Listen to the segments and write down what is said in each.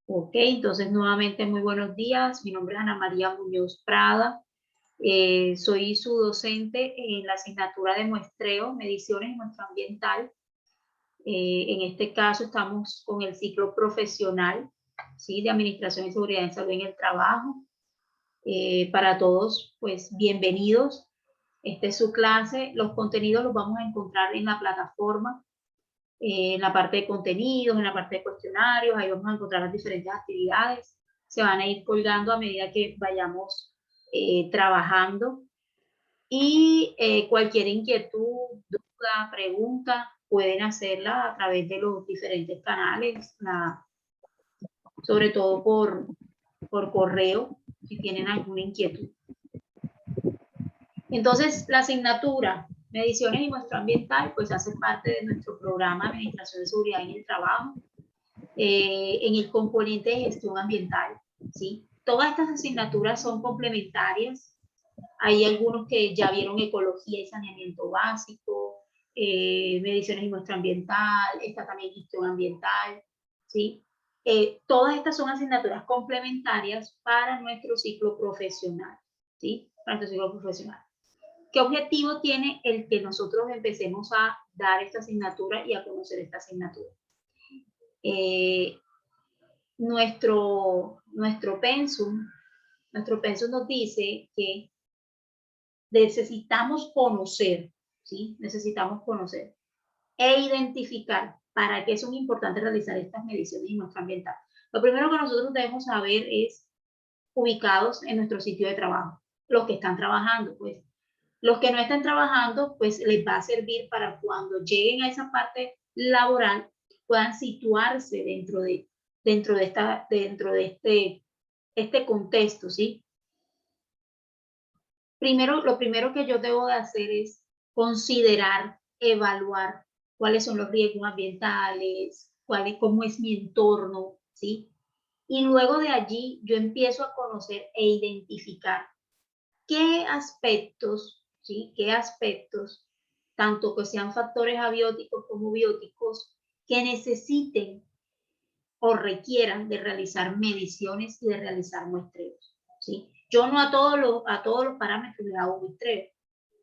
Ok, entonces nuevamente muy buenos días. Mi nombre es Ana María Muñoz Prada. Soy su docente en la asignatura de muestreo, mediciones y muestreo ambiental. En este caso estamos con el ciclo profesional, ¿sí? De Administración y Seguridad en Salud en el Trabajo. Para todos, pues bienvenidos. Esta es su clase. Los contenidos los vamos a encontrar en la plataforma, en la parte de contenidos, en la parte de cuestionarios. Ahí vamos a encontrar las diferentes actividades. Se van a ir colgando a medida que vayamos trabajando. Y cualquier inquietud, duda, pregunta, pueden hacerla a través de los diferentes canales, sobre todo por correo, si tienen alguna inquietud. Entonces, la asignatura Mediciones y Muestreo Ambiental, pues hace parte de nuestro programa de Administración de Seguridad en el Trabajo, en el componente de gestión ambiental, ¿sí? Todas estas asignaturas son complementarias. Hay algunos que ya vieron ecología y saneamiento básico, mediciones y muestra ambiental, está también gestión ambiental, ¿sí? Todas estas son asignaturas complementarias para nuestro ciclo profesional, ¿sí? Para nuestro ciclo profesional. ¿Qué objetivo tiene el que nosotros empecemos a dar esta asignatura y a conocer esta asignatura? Nuestro pensum nos dice que necesitamos conocer, ¿sí? Necesitamos conocer e identificar para qué son importantes realizar estas mediciones y muestra ambiental. Lo primero que nosotros debemos saber es ubicados en nuestro sitio de trabajo. Los que están trabajando, pues. Los que no estén trabajando, pues les va a servir para cuando lleguen a esa parte laboral puedan situarse dentro de este contexto, ¿sí? Lo primero que yo debo de hacer es considerar, evaluar cuáles son los riesgos ambientales, cómo es mi entorno, ¿sí? Y luego de allí yo empiezo a conocer e identificar qué aspectos, ¿sí? Qué aspectos, tanto que sean factores abióticos como bióticos, que necesiten o requieran de realizar mediciones y de realizar muestreos, ¿sí? Yo no a todos los parámetros les hago muestreo,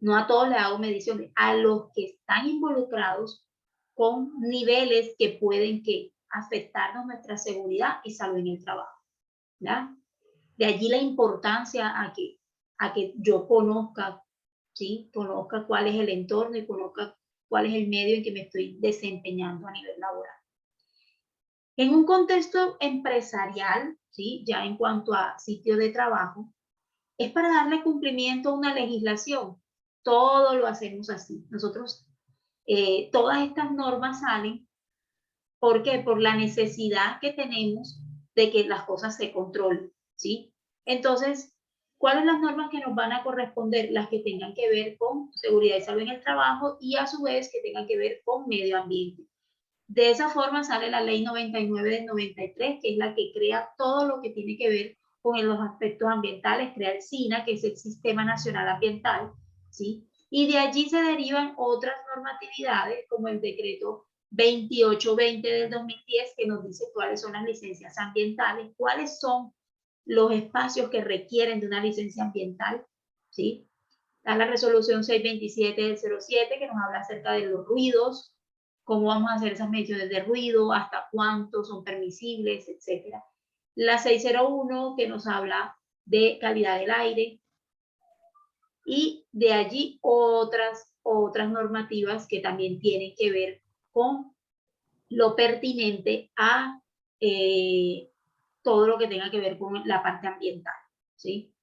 no a todos les hago mediciones, a los que están involucrados con niveles que pueden afectarnos nuestra seguridad y salud en el trabajo, ¿verdad? De allí la importancia a que yo conozca, ¿sí? Conozca cuál es el entorno y conozca cuál es el medio en que me estoy desempeñando a nivel laboral. En un contexto empresarial, ¿sí? Ya en cuanto a sitio de trabajo, es para darle cumplimiento a una legislación. Todo lo hacemos así. Nosotros, todas estas normas salen, ¿por qué? Por la necesidad que tenemos de que las cosas se controlen, ¿sí? Entonces, ¿cuáles son las normas que nos van a corresponder? Las que tengan que ver con seguridad y salud en el trabajo y a su vez que tengan que ver con medio ambiente. De esa forma sale la ley 99 del 93, que es la que crea todo lo que tiene que ver con los aspectos ambientales, crea el SINA, que es el Sistema Nacional Ambiental, ¿sí? Y de allí se derivan otras normatividades, como el decreto 2820 del 2010, que nos dice cuáles son las licencias ambientales, cuáles son los espacios que requieren de una licencia ambiental, ¿sí? Está la resolución 627 del 07, que nos habla acerca de los ruidos, cómo vamos a hacer esas mediciones de ruido, hasta cuántos son permisibles, etc. La 601, que nos habla de calidad del aire, y de allí otras normativas que también tienen que ver con lo pertinente a todo lo que tenga que ver con la parte ambiental, ¿sí?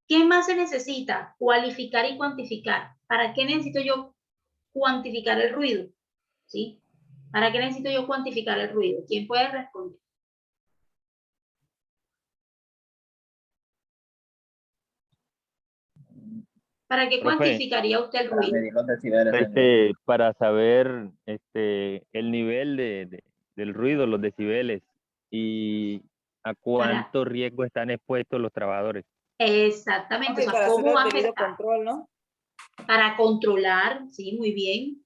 ¿Qué más se necesita? Cualificar y cuantificar. ¿Para qué necesito yo cuantificar el ruido? ¿Sí? ¿Para qué necesito yo cuantificar el ruido? ¿Quién puede responder? ¿Para qué Profe, cuantificaría usted el Para ruido? medir los decibeles en el... para saber el nivel del ruido, los decibeles y a Para, cuánto riesgo están expuestos los trabajadores. exactamente, o sea, Para hacer ¿cómo el va a debido afectar? control, ¿no? Para controlar, sí, muy bien.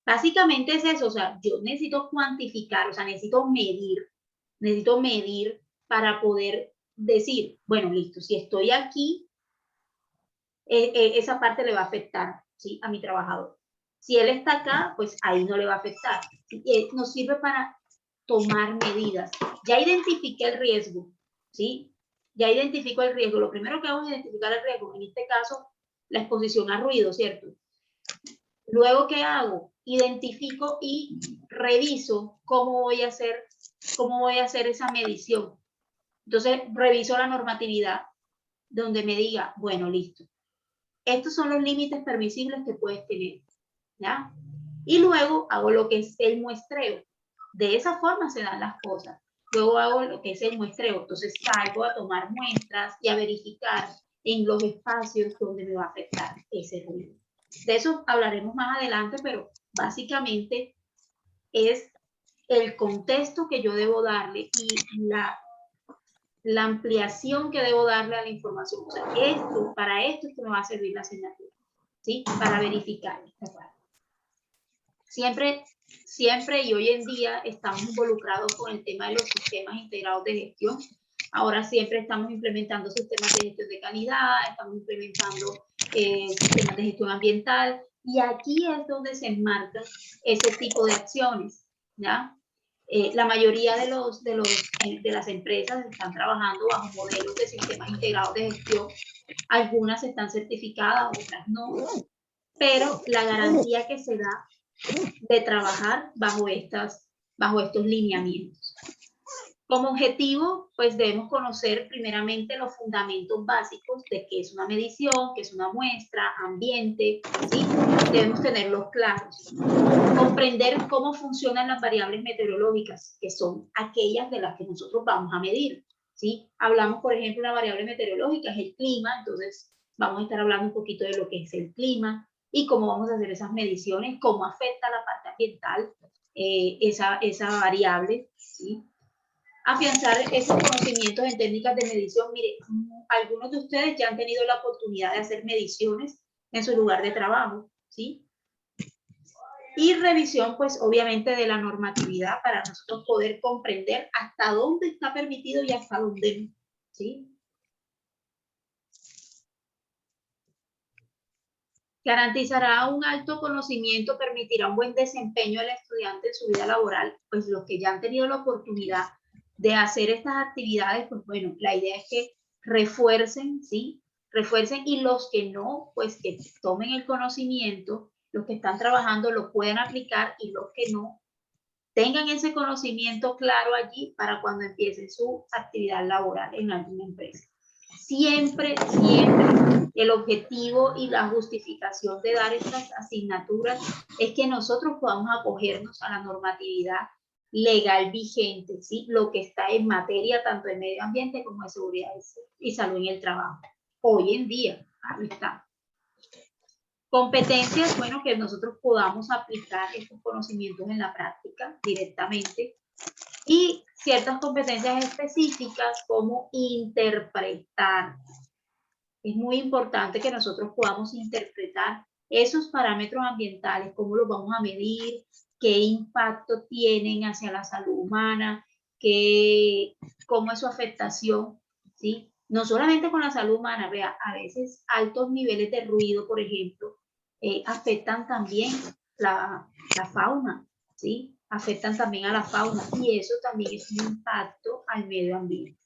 Básicamente es eso, o sea, yo necesito cuantificar, o sea, necesito medir para poder decir, bueno, listo, si estoy aquí, esa parte le va a afectar, ¿sí? A mi trabajador. Si él está acá, pues ahí no le va a afectar. Nos sirve para tomar medidas. Ya identifiqué el riesgo, ¿sí? Ya identifico el riesgo. Lo primero que hago es identificar el riesgo. En este caso, la exposición a ruido, ¿cierto? Luego, ¿qué hago? Identifico y reviso cómo voy a hacer esa medición. Entonces, reviso la normatividad donde me diga, bueno, listo. Estos son los límites permisibles que puedes tener, ¿ya? Y luego hago lo que es el muestreo. De esa forma se dan las cosas. Luego hago lo que es el muestreo. Entonces salgo a tomar muestras y a verificar en los espacios donde me va a afectar ese ruido. De eso hablaremos más adelante, pero básicamente es el contexto que yo debo darle y la ampliación que debo darle a la información. O sea, para esto es que me va a servir la asignatura, ¿sí? Para verificar esta parte. Siempre y hoy en día estamos involucrados con el tema de los sistemas integrados de gestión. Ahora siempre estamos implementando sistemas de gestión de calidad, estamos implementando sistemas de gestión ambiental, y aquí es donde se enmarcan ese tipo de acciones, ¿ya? La mayoría de las empresas están trabajando bajo modelos de sistemas integrados de gestión. Algunas están certificadas, otras no, pero la garantía que se da de trabajar bajo estos lineamientos. Como objetivo, pues debemos conocer primeramente los fundamentos básicos de qué es una medición, qué es una muestra, ambiente, ¿sí? Debemos tenerlos claros. Comprender cómo funcionan las variables meteorológicas, que son aquellas de las que nosotros vamos a medir, ¿sí? Hablamos, por ejemplo, una variable meteorológica es el clima, entonces vamos a estar hablando un poquito de lo que es el clima y cómo vamos a hacer esas mediciones, cómo afecta la parte ambiental esa variable, ¿sí? Afianzar esos conocimientos en técnicas de medición. Mire, algunos de ustedes ya han tenido la oportunidad de hacer mediciones en su lugar de trabajo, ¿sí? Y revisión, pues obviamente de la normatividad para nosotros poder comprender hasta dónde está permitido y hasta dónde no, ¿sí? Garantizará un alto conocimiento, permitirá un buen desempeño del estudiante en su vida laboral. Pues los que ya han tenido la oportunidad de hacer estas actividades, pues bueno, la idea es que refuercen, ¿sí? Refuercen, y los que no, pues que tomen el conocimiento, los que están trabajando lo puedan aplicar, y los que no, tengan ese conocimiento claro allí para cuando empiecen su actividad laboral en alguna empresa. Siempre el objetivo y la justificación de dar estas asignaturas es que nosotros podamos acogernos a la normatividad legal vigente, ¿sí? Lo que está en materia tanto de medio ambiente como de seguridad y salud en el trabajo. Hoy en día, ahí está. Competencias, bueno, que nosotros podamos aplicar estos conocimientos en la práctica directamente, y ciertas competencias específicas como interpretar. Es muy importante que nosotros podamos interpretar esos parámetros ambientales, cómo los vamos a medir, qué impacto tienen hacia la salud humana, cómo es su afectación, ¿sí? No solamente con la salud humana, vea, a veces altos niveles de ruido, por ejemplo, afectan también la fauna, ¿sí? Afectan también a la fauna, y eso también es un impacto al medio ambiente.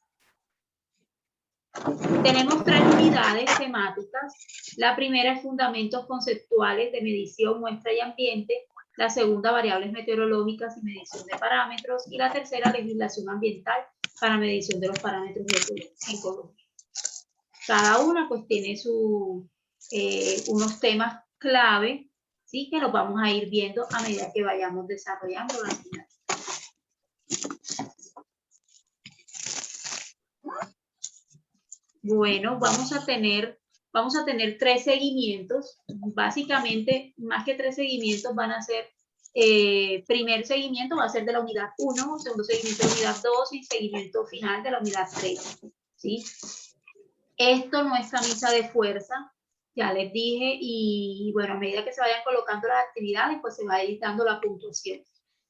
Tenemos 3 unidades temáticas. La primera es fundamentos conceptuales de medición, muestra y ambiente. La segunda, variables meteorológicas y medición de parámetros. Y la tercera, legislación ambiental para medición de los parámetros ecológicos. Cada una pues tiene unos temas clave, ¿sí? Que los vamos a ir viendo a medida que vayamos desarrollando la asignatura. Bueno, vamos a tener 3 seguimientos. Básicamente, más que 3 seguimientos, van a ser, primer seguimiento va a ser de la unidad 1, segundo seguimiento de la unidad 2 y seguimiento final de la unidad 3, ¿sí? Esto no es camisa de fuerza, ya les dije, y bueno, a medida que se vayan colocando las actividades, pues se va a ir dando la puntuación.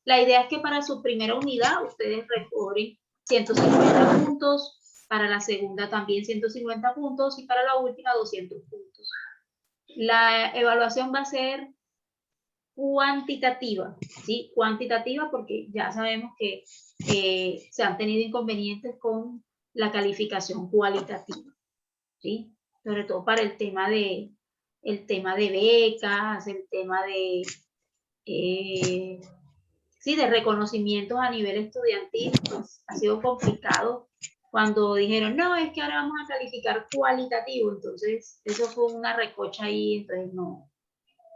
La idea es que para su primera unidad ustedes recobren 150 puntos, para la segunda también 150 puntos y para la última 200 puntos. La evaluación va a ser cuantitativa, ¿sí? Cuantitativa porque ya sabemos que se han tenido inconvenientes con la calificación cualitativa, ¿sí? Sobre todo para el tema de becas, el tema de, sí, de reconocimientos a nivel estudiantil, pues ha sido complicado cuando dijeron, no, es que ahora vamos a calificar cualitativo, entonces eso fue una recocha ahí, entonces no,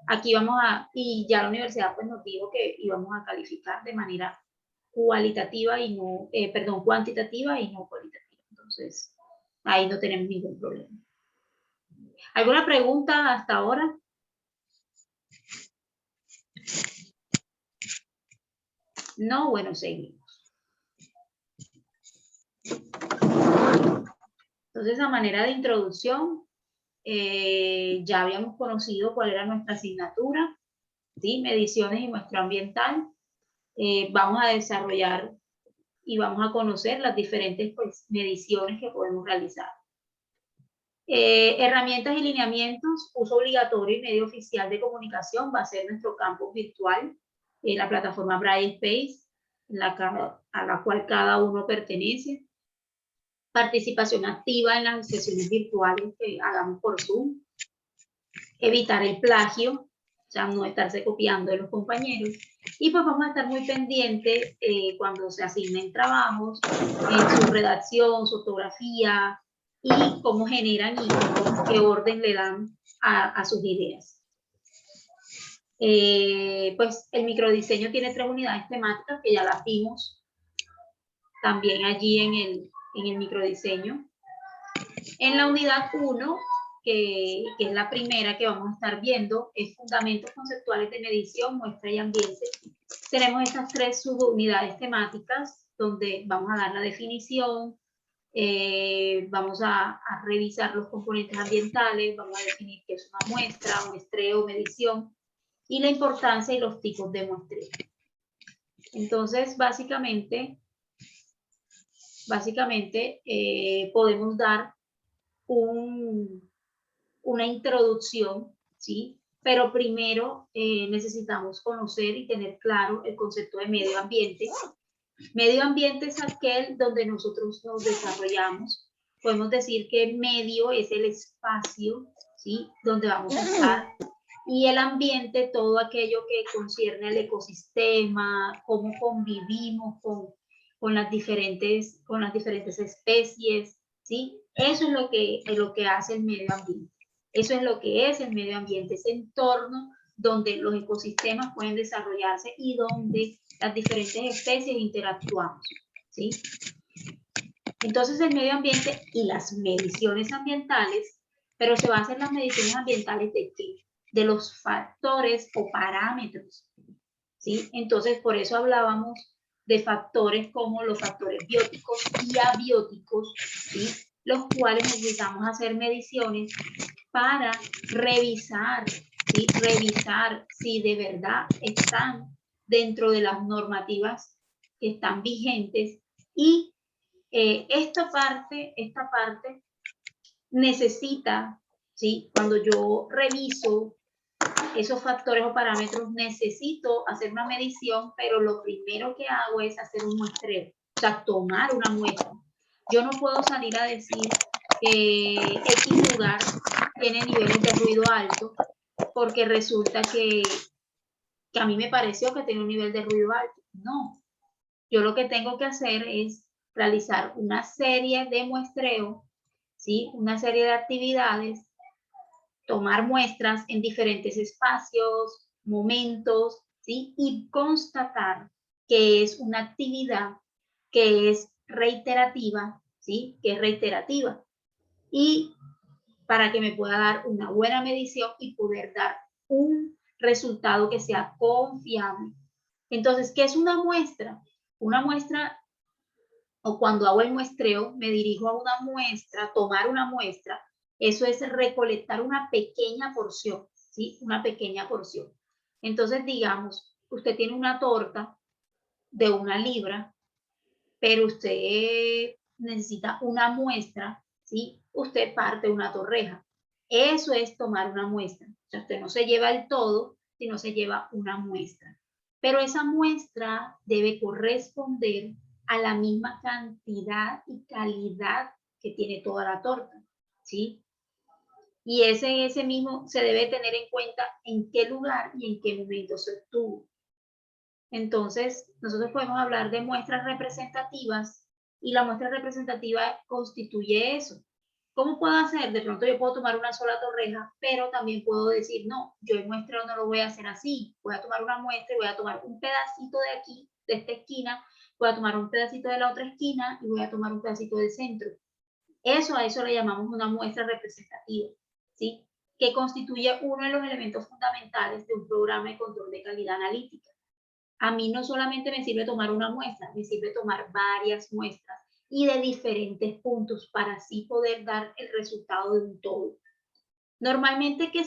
aquí vamos a, y ya la universidad pues nos dijo que íbamos a calificar de manera cualitativa y no, perdón, cuantitativa y no cualitativa, entonces ahí no tenemos ningún problema. ¿Alguna pregunta hasta ahora? No, bueno, seguimos. Entonces, a manera de introducción, ya habíamos conocido cuál era nuestra asignatura, ¿sí? Mediciones y muestreo ambiental. Vamos a desarrollar y vamos a conocer las diferentes pues, mediciones que podemos realizar. Herramientas y lineamientos, uso obligatorio y medio oficial de comunicación va a ser nuestro campus virtual, la plataforma Brightspace, a la cual cada uno pertenece. Participación activa en las sesiones virtuales que hagamos por Zoom. Evitar el plagio, o sea, no estarse copiando de los compañeros. Y pues vamos a estar muy pendientes cuando se asignen trabajos, su redacción, su ortografía y cómo generan y qué orden le dan a sus ideas. Pues el microdiseño tiene 3 unidades temáticas que ya las vimos también allí en el microdiseño. En la unidad 1, que es la primera que vamos a estar viendo, es fundamentos conceptuales de medición, muestra y ambiente. Tenemos estas 3 subunidades temáticas donde vamos a dar la definición, vamos a revisar los componentes ambientales, vamos a definir qué es una muestra, muestreo, medición y la importancia y los tipos de muestreo. Entonces, básicamente podemos dar una introducción, ¿sí? Pero primero necesitamos conocer y tener claro el concepto de medio ambiente. Medio ambiente es aquel donde nosotros nos desarrollamos. Podemos decir que medio es el espacio, ¿sí? Donde vamos a estar. Y el ambiente, todo aquello que concierne al ecosistema, cómo convivimos con las diferentes especies, ¿sí? Eso es lo que hace el medio ambiente. Eso es lo que es el medio ambiente, ese entorno donde los ecosistemas pueden desarrollarse y donde las diferentes especies interactuamos, ¿sí? Entonces el medio ambiente y las mediciones ambientales, pero se basan en las mediciones ambientales ¿de qué? De los factores o parámetros, ¿sí? Entonces por eso hablábamos de factores como los factores bióticos y abióticos, ¿sí? Los cuales necesitamos hacer mediciones para revisar, ¿sí? Revisar si de verdad están dentro de las normativas que están vigentes y esta parte necesita, ¿sí? Cuando yo reviso esos factores o parámetros, necesito hacer una medición, pero lo primero que hago es hacer un muestreo, o sea, tomar una muestra. Yo no puedo salir a decir que X lugar tiene niveles de ruido alto, porque resulta que a mí me pareció que tenía un nivel de ruido alto. No, yo lo que tengo que hacer es realizar una serie de muestreo, ¿sí? Una serie de actividades, tomar muestras en diferentes espacios, momentos, ¿sí? Y constatar que es una actividad que es reiterativa, ¿sí? Que es reiterativa. Y para que me pueda dar una buena medición y poder dar un resultado que sea confiable. Entonces, ¿qué es una muestra? Una muestra, o cuando hago el muestreo, me dirijo a una muestra, tomar una muestra, Eso es recolectar una pequeña porción, ¿sí? Una pequeña porción. Entonces, digamos, usted tiene una torta de 1 libra, pero usted necesita una muestra, ¿sí? Usted parte una torreja. Eso es tomar una muestra. O sea, usted no se lleva el todo, sino se lleva una muestra. Pero esa muestra debe corresponder a la misma cantidad y calidad que tiene toda la torta, ¿sí? Y ese mismo se debe tener en cuenta en qué lugar y en qué momento se obtuvo. Entonces, nosotros podemos hablar de muestras representativas y la muestra representativa constituye eso. ¿Cómo puedo hacer? De pronto yo puedo tomar una sola torreja, pero también puedo decir, no, yo el muestreo no lo voy a hacer así. Voy a tomar una muestra y voy a tomar un pedacito de aquí, de esta esquina, voy a tomar un pedacito de la otra esquina y voy a tomar un pedacito del centro. A eso le llamamos una muestra representativa, ¿sí? Que constituye uno de los elementos fundamentales de un programa de control de calidad analítica. A mí no solamente me sirve tomar una muestra, me sirve tomar varias muestras y de diferentes puntos para así poder dar el resultado de un todo. Normalmente, ¿qué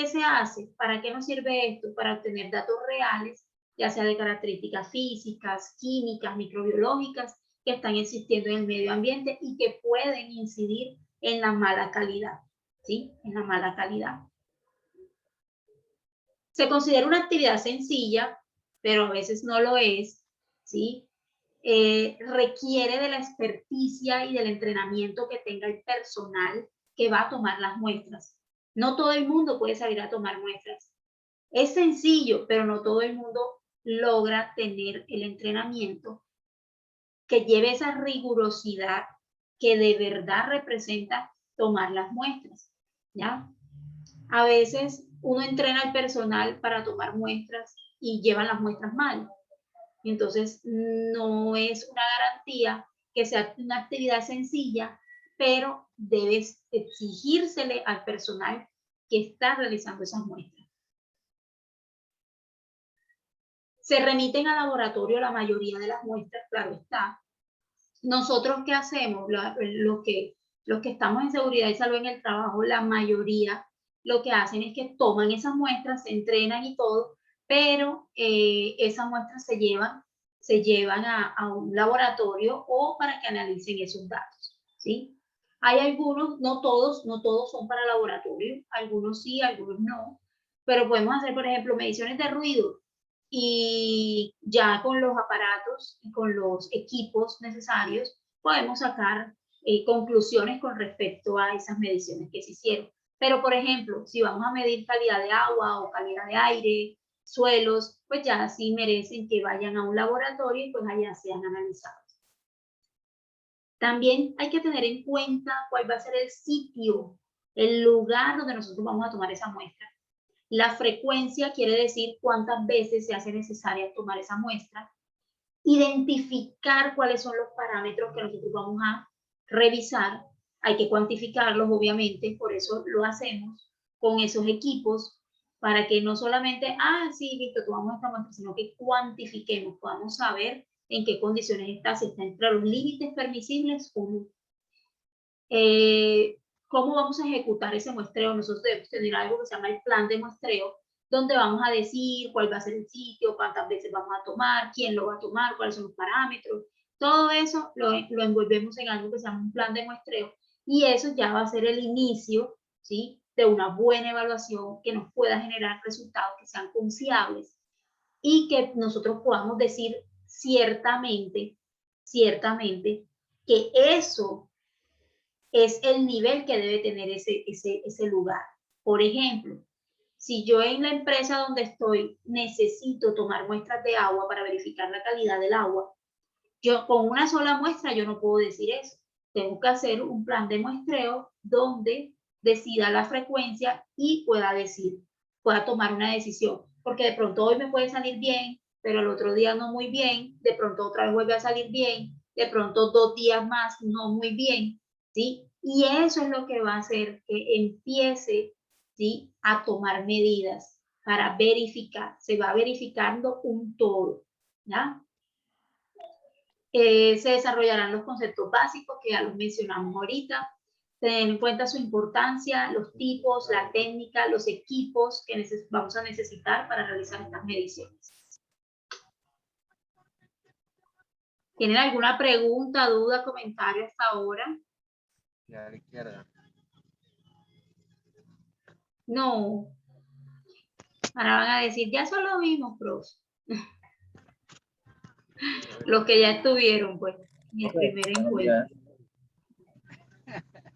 se hace? ¿Para qué nos sirve esto? Para obtener datos reales, ya sea de características físicas, químicas, microbiológicas, que están existiendo en el medio ambiente y que pueden incidir en la mala calidad, ¿sí? En la mala calidad. Se considera una actividad sencilla, pero a veces no lo es, ¿sí? Requiere de la experticia y del entrenamiento que tenga el personal que va a tomar las muestras. No todo el mundo puede salir a tomar muestras. Es sencillo, pero no todo el mundo logra tener el entrenamiento que lleve esa rigurosidad que de verdad representa tomar las muestras, ¿ya? A veces uno entrena al personal para tomar muestras y llevan las muestras mal. Entonces, no es una garantía que sea una actividad sencilla, pero debes exigírsele al personal que está realizando esas muestras. Se remiten al laboratorio la mayoría de las muestras, claro está. Nosotros, ¿qué hacemos? Los que estamos en seguridad y salud en el trabajo, la mayoría lo que hacen es que toman esas muestras, se entrenan y todo, pero esas muestras se llevan a un laboratorio o para que analicen esos datos, ¿sí? Hay algunos, no todos son para laboratorio, algunos sí, algunos no, pero podemos hacer, por ejemplo, mediciones de ruido y ya con los aparatos y con los equipos necesarios podemos sacar conclusiones con respecto a esas mediciones que se hicieron. Pero, por ejemplo, si vamos a medir calidad de agua o calidad de aire, suelos, pues ya sí merecen que vayan a un laboratorio y pues allá sean analizados. También hay que tener en cuenta cuál va a ser el sitio, el lugar donde nosotros vamos a tomar esa muestra. La frecuencia quiere decir cuántas veces se hace necesaria tomar esa muestra. Identificar cuáles son los parámetros que nosotros vamos a revisar. Hay que cuantificarlos, obviamente, por eso lo hacemos con esos equipos, para que no solamente, sí, listo, tomamos esta muestra, sino que cuantifiquemos, podamos saber en qué condiciones está, si está entre los límites permisibles o no. ¿Cómo vamos a ejecutar ese muestreo? Nosotros debemos tener algo que se llama el plan de muestreo, donde vamos a decir cuál va a ser el sitio, cuántas veces vamos a tomar, quién lo va a tomar, cuáles son los parámetros. Todo eso lo envolvemos en algo que se llama un plan de muestreo y eso ya va a ser el inicio, ¿sí?, de una buena evaluación que nos pueda generar resultados que sean confiables y que nosotros podamos decir ciertamente que eso es el nivel que debe tener ese lugar. Por ejemplo, si yo en la empresa donde estoy necesito tomar muestras de agua para verificar la calidad del agua, yo con una sola muestra yo no puedo decir eso. Tengo que hacer un plan de muestreo donde decida la frecuencia y pueda tomar una decisión. Porque de pronto hoy me puede salir bien, pero el otro día no muy bien, de pronto otra vez vuelve a salir bien, de pronto 2 días más no muy bien, ¿sí? Y eso es lo que va a hacer que empiece, ¿sí?, a tomar medidas para verificar. Se va verificando un todo, ¿ya? Se desarrollarán los conceptos básicos que ya los mencionamos ahorita. tener en cuenta su importancia, los tipos, la técnica, los equipos que vamos a necesitar para realizar estas mediciones. ¿Tienen alguna pregunta, duda, comentario hasta ahora? A la izquierda. No. Ahora van a decir, ya son los mismos, pros. Los que ya estuvieron, pues, en el primer encuentro.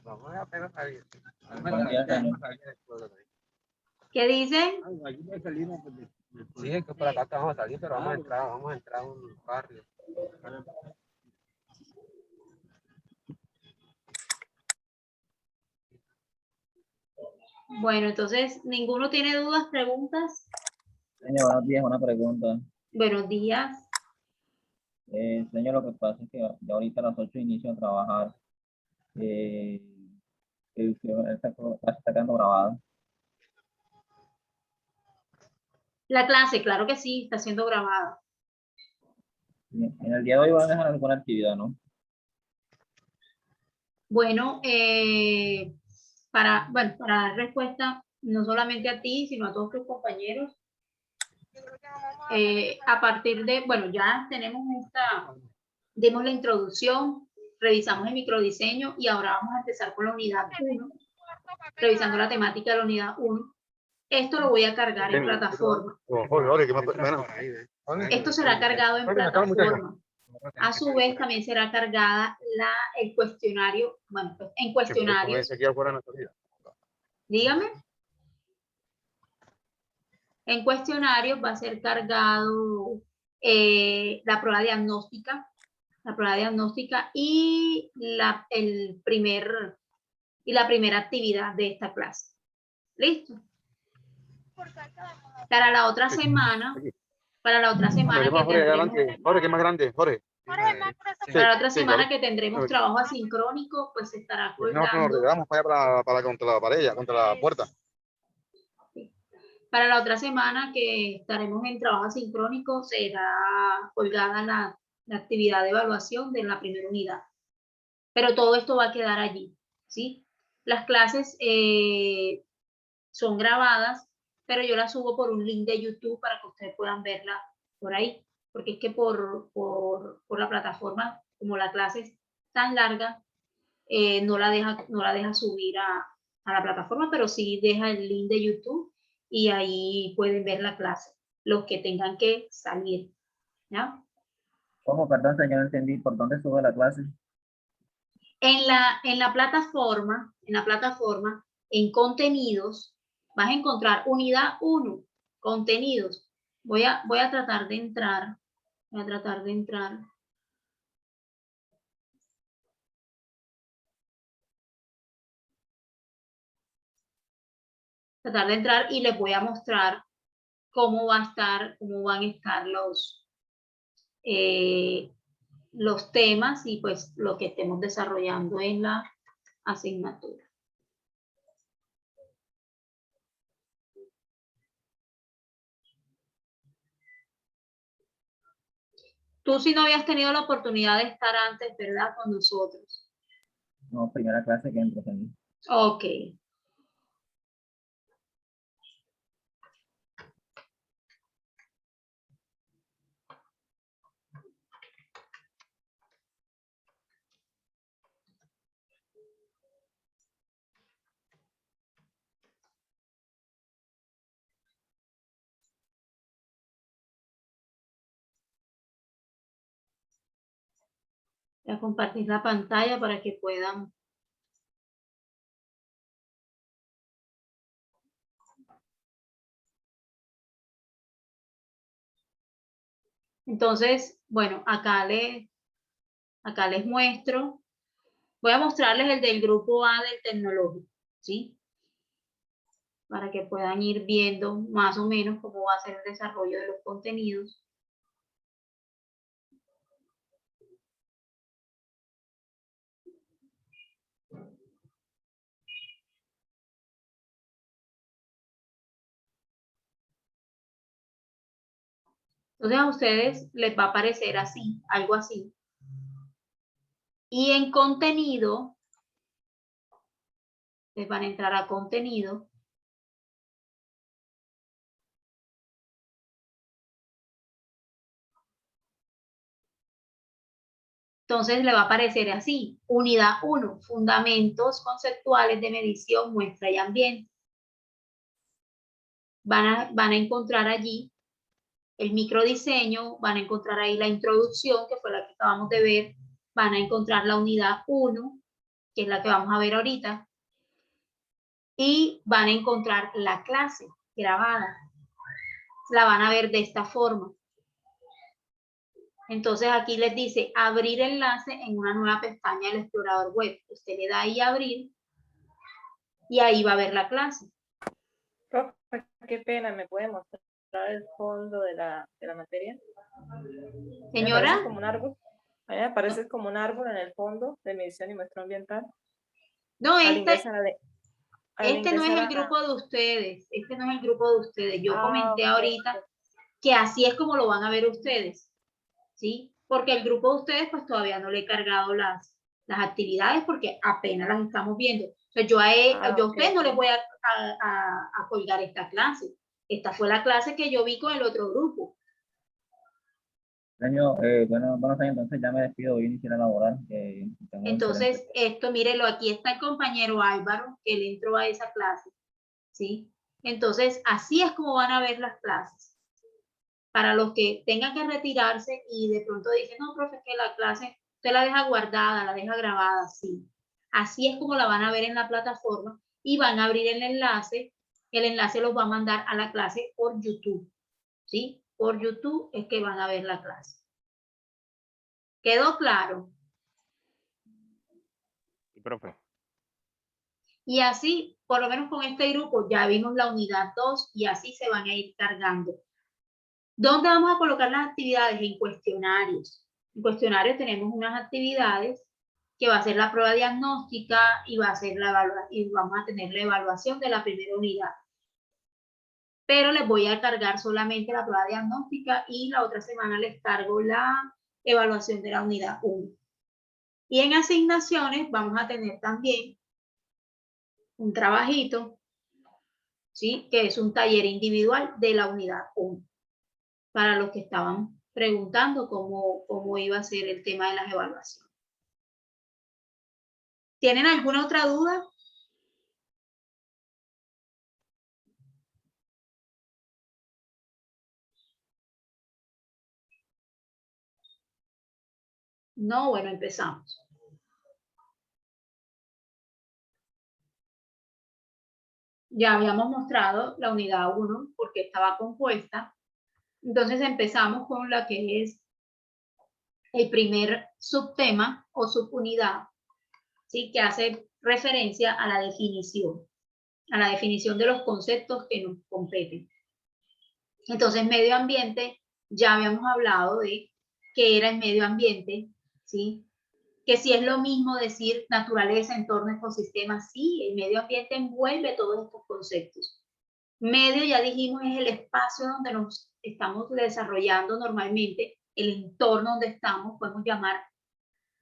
Vamos a apenas salir. ¿Qué dicen? Sí, es que por acá vamos a salir, pero vamos a entrar a un barrio. Bueno, entonces, ¿ninguno tiene dudas, preguntas? Señor, buenos días, una pregunta. Buenos días. Señor, lo que pasa es que ya ahorita a las 8 inicio a trabajar. Esta clase está quedando grabada. La clase, claro que sí, está siendo grabada. En el día de hoy van a dejar alguna actividad, ¿no? Bueno, para dar respuesta no solamente a ti, sino a todos tus compañeros, a partir de, bueno, ya tenemos dimos la introducción, revisamos el microdiseño y ahora vamos a empezar con la unidad 1, revisando la temática de la unidad 1. Esto lo voy a cargar en plataforma. Esto será cargado en plataforma. A su vez, también será cargada el cuestionario, bueno, pues en cuestionarios. Dígame. En cuestionarios va a ser cargado la prueba diagnóstica y la primera actividad de esta clase. ¿Listo? Para la otra semana, que tendremos trabajo asincrónico, pues se estará colgando. Vamos para allá contra la pared, contra la puerta. Para la otra semana que estaremos en trabajo asincrónico, será colgada la actividad de evaluación de la primera unidad. Pero todo esto va a quedar allí, ¿sí? Las clases son grabadas, pero yo las subo por un link de YouTube para que ustedes puedan verla por ahí. Porque es que por la plataforma, como la clase es tan larga, no la deja subir a la plataforma, pero sí deja el link de YouTube y ahí pueden ver la clase, los que tengan que salir, ¿ya? ¿Cómo? Perdón, señor, no entendí. ¿Por dónde sube la clase? En la plataforma, en contenidos, vas a encontrar unidad 1, contenidos. Voy a tratar de entrar. Tratar de entrar y les voy a mostrar cómo van a estar los temas y pues lo que estemos desarrollando en la asignatura. Tú sí no habías tenido la oportunidad de estar antes, ¿verdad? Con nosotros. No, primera clase que entro, señor. Ok. Voy a compartir la pantalla para que puedan. Entonces, bueno, acá les muestro. Voy a mostrarles el del grupo A del tecnológico, ¿sí? Para que puedan ir viendo más o menos cómo va a ser el desarrollo de los contenidos. Entonces a ustedes les va a aparecer así, algo así. Y en contenido Les van a entrar a contenido. Entonces le va a aparecer así, unidad 1, fundamentos conceptuales de medición, muestra y ambiente. Van a encontrar allí el microdiseño, van a encontrar ahí la introducción, que fue la que acabamos de ver, van a encontrar la unidad 1, que es la que vamos a ver ahorita, y van a encontrar la clase grabada. La van a ver de esta forma. Entonces aquí les dice abrir enlace en una nueva pestaña del explorador web. Usted le da ahí a abrir y ahí va a ver la clase. Profe, qué pena, ¿me puede mostrar el fondo de la materia? Señora. Me parece como un árbol. A mí me parece como un árbol en el fondo de medición y muestra ambiental. No, este no es el a... grupo de ustedes. Este no es el grupo de ustedes. Yo comenté ok. ahorita que así es como lo van a ver ustedes. ¿Sí? Porque el grupo de ustedes pues todavía no le he cargado las actividades porque apenas las estamos viendo. O sea, yo a ustedes no les voy a colgar esta clase. Esta fue la clase que yo vi con el otro grupo. Señor, bueno, entonces ya me despido, voy a iniciar a laborar. Entonces, esto, mírelo, aquí está el compañero Álvaro, que le entró a esa clase, ¿sí? Entonces, así es como van a ver las clases. Para los que tengan que retirarse y de pronto dicen, no, profe, que la clase usted la deja guardada, la deja grabada, sí. Así es como la van a ver en la plataforma y van a abrir el enlace los va a mandar a la clase por YouTube, ¿sí? Por YouTube es que van a ver la clase. ¿Quedó claro? Sí, profe. Y así, por lo menos con este grupo, ya vimos la unidad 2 y así se van a ir cargando. ¿Dónde vamos a colocar las actividades? En cuestionarios. En cuestionarios tenemos unas actividades que va a ser la prueba diagnóstica y va a ser la evaluación, y vamos a tener la evaluación de la primera unidad. Pero les voy a cargar solamente la prueba diagnóstica y la otra semana les cargo la evaluación de la unidad 1. Y en asignaciones vamos a tener también un trabajito, ¿sí? Que es un taller individual de la unidad 1. Para los que estaban preguntando cómo iba a ser el tema de las evaluaciones. ¿Tienen alguna otra duda? No, bueno, empezamos. Ya habíamos mostrado la unidad 1 porque estaba compuesta. Entonces empezamos con la que es el primer subtema o subunidad, ¿sí? Que hace referencia a la definición de los conceptos que nos competen. Entonces, medio ambiente, ya habíamos hablado de qué era el medio ambiente, ¿sí? Que si es lo mismo decir naturaleza, entorno, ecosistema, sí, el medio ambiente envuelve todos estos conceptos. Medio, ya dijimos, es el espacio donde nos estamos desarrollando normalmente, el entorno donde estamos, podemos llamar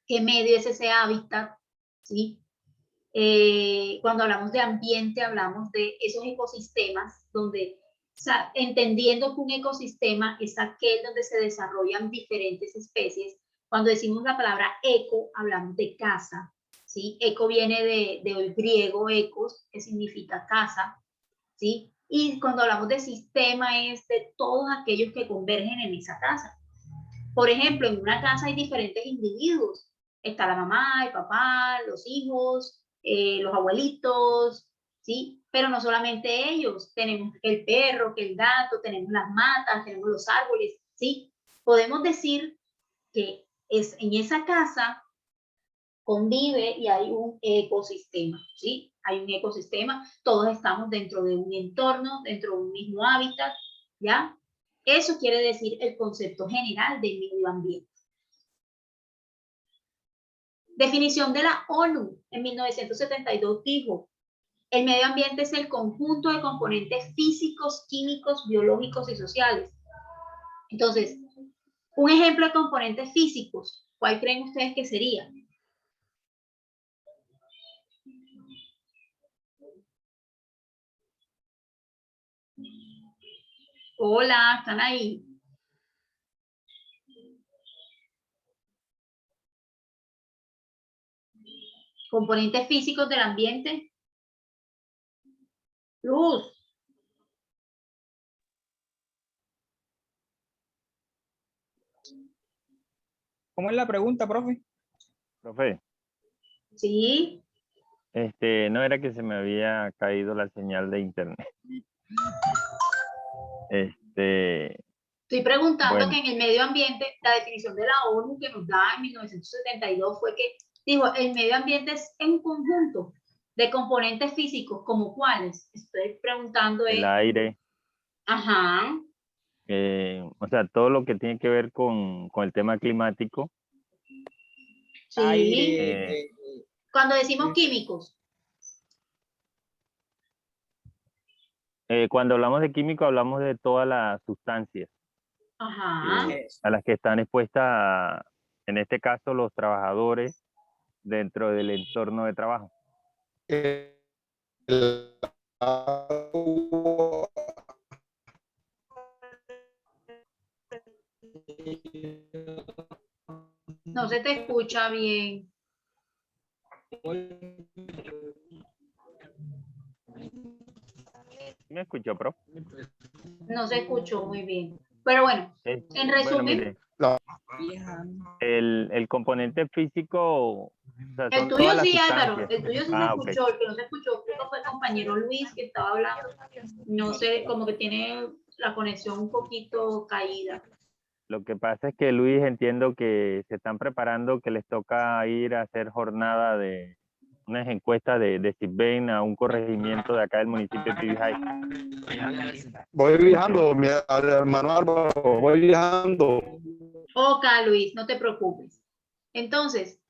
qué medio es ese hábitat, ¿sí? Cuando hablamos de ambiente, hablamos de esos ecosistemas donde, o sea, entendiendo que un ecosistema es aquel donde se desarrollan diferentes especies. Cuando decimos la palabra eco, hablamos de casa, ¿sí? Eco viene del griego ecos, que significa casa, ¿sí? Y cuando hablamos de sistema es de todos aquellos que convergen en esa casa. Por ejemplo, en una casa hay diferentes individuos. Está la mamá, el papá, los hijos, los abuelitos, ¿sí? Pero no solamente ellos. Tenemos el perro, que el gato, tenemos las matas, tenemos los árboles, ¿sí? Podemos decir que en esa casa convive y hay un ecosistema, ¿sí? Hay un ecosistema, todos estamos dentro de un entorno, dentro de un mismo hábitat, ¿ya? Eso quiere decir el concepto general del medio ambiente. Definición de la ONU en 1972 dijo, el medio ambiente es el conjunto de componentes físicos, químicos, biológicos y sociales. Entonces, un ejemplo de componentes físicos, ¿cuál creen ustedes que sería? Hola, ¿están ahí? Componentes físicos del ambiente. Luz. ¿Cómo es la pregunta, profe? Profe, Sí. no era que se me había caído la señal de internet. Estoy preguntando Bueno. que en el medio ambiente, la definición de la ONU que nos da en 1972 fue que, dijo, el medio ambiente es un conjunto de componentes físicos, ¿como cuáles? Estoy preguntando El aire, ajá, o sea, todo lo que tiene que ver con el tema climático. sí. Aire, Cuando decimos químicos, Cuando hablamos de químico, hablamos de todas las sustancias ajá, a las que están expuestas, en este caso, los trabajadores dentro del entorno de trabajo. El agua, no se te escucha bien, ¿Me escuchó, prof? no se escuchó muy bien. Pero bueno, en Bueno, resumen, mire, la- el componente físico, o sea, el son tuyo todas las sí, Álvaro, sustancias. el tuyo sí se Ah, ok. escuchó, el que no se escuchó creo que fue el compañero Luis que estaba hablando, no sé, como que tiene la conexión un poquito caída. Lo que pasa es que, Luis, entiendo que se están preparando, que les toca ir a hacer jornada de unas encuestas de CISBEN a un corregimiento de acá del municipio de Tibijay. voy viajando, mi hermano Álvaro, voy viajando. Ok, Luis, no te preocupes. Entonces,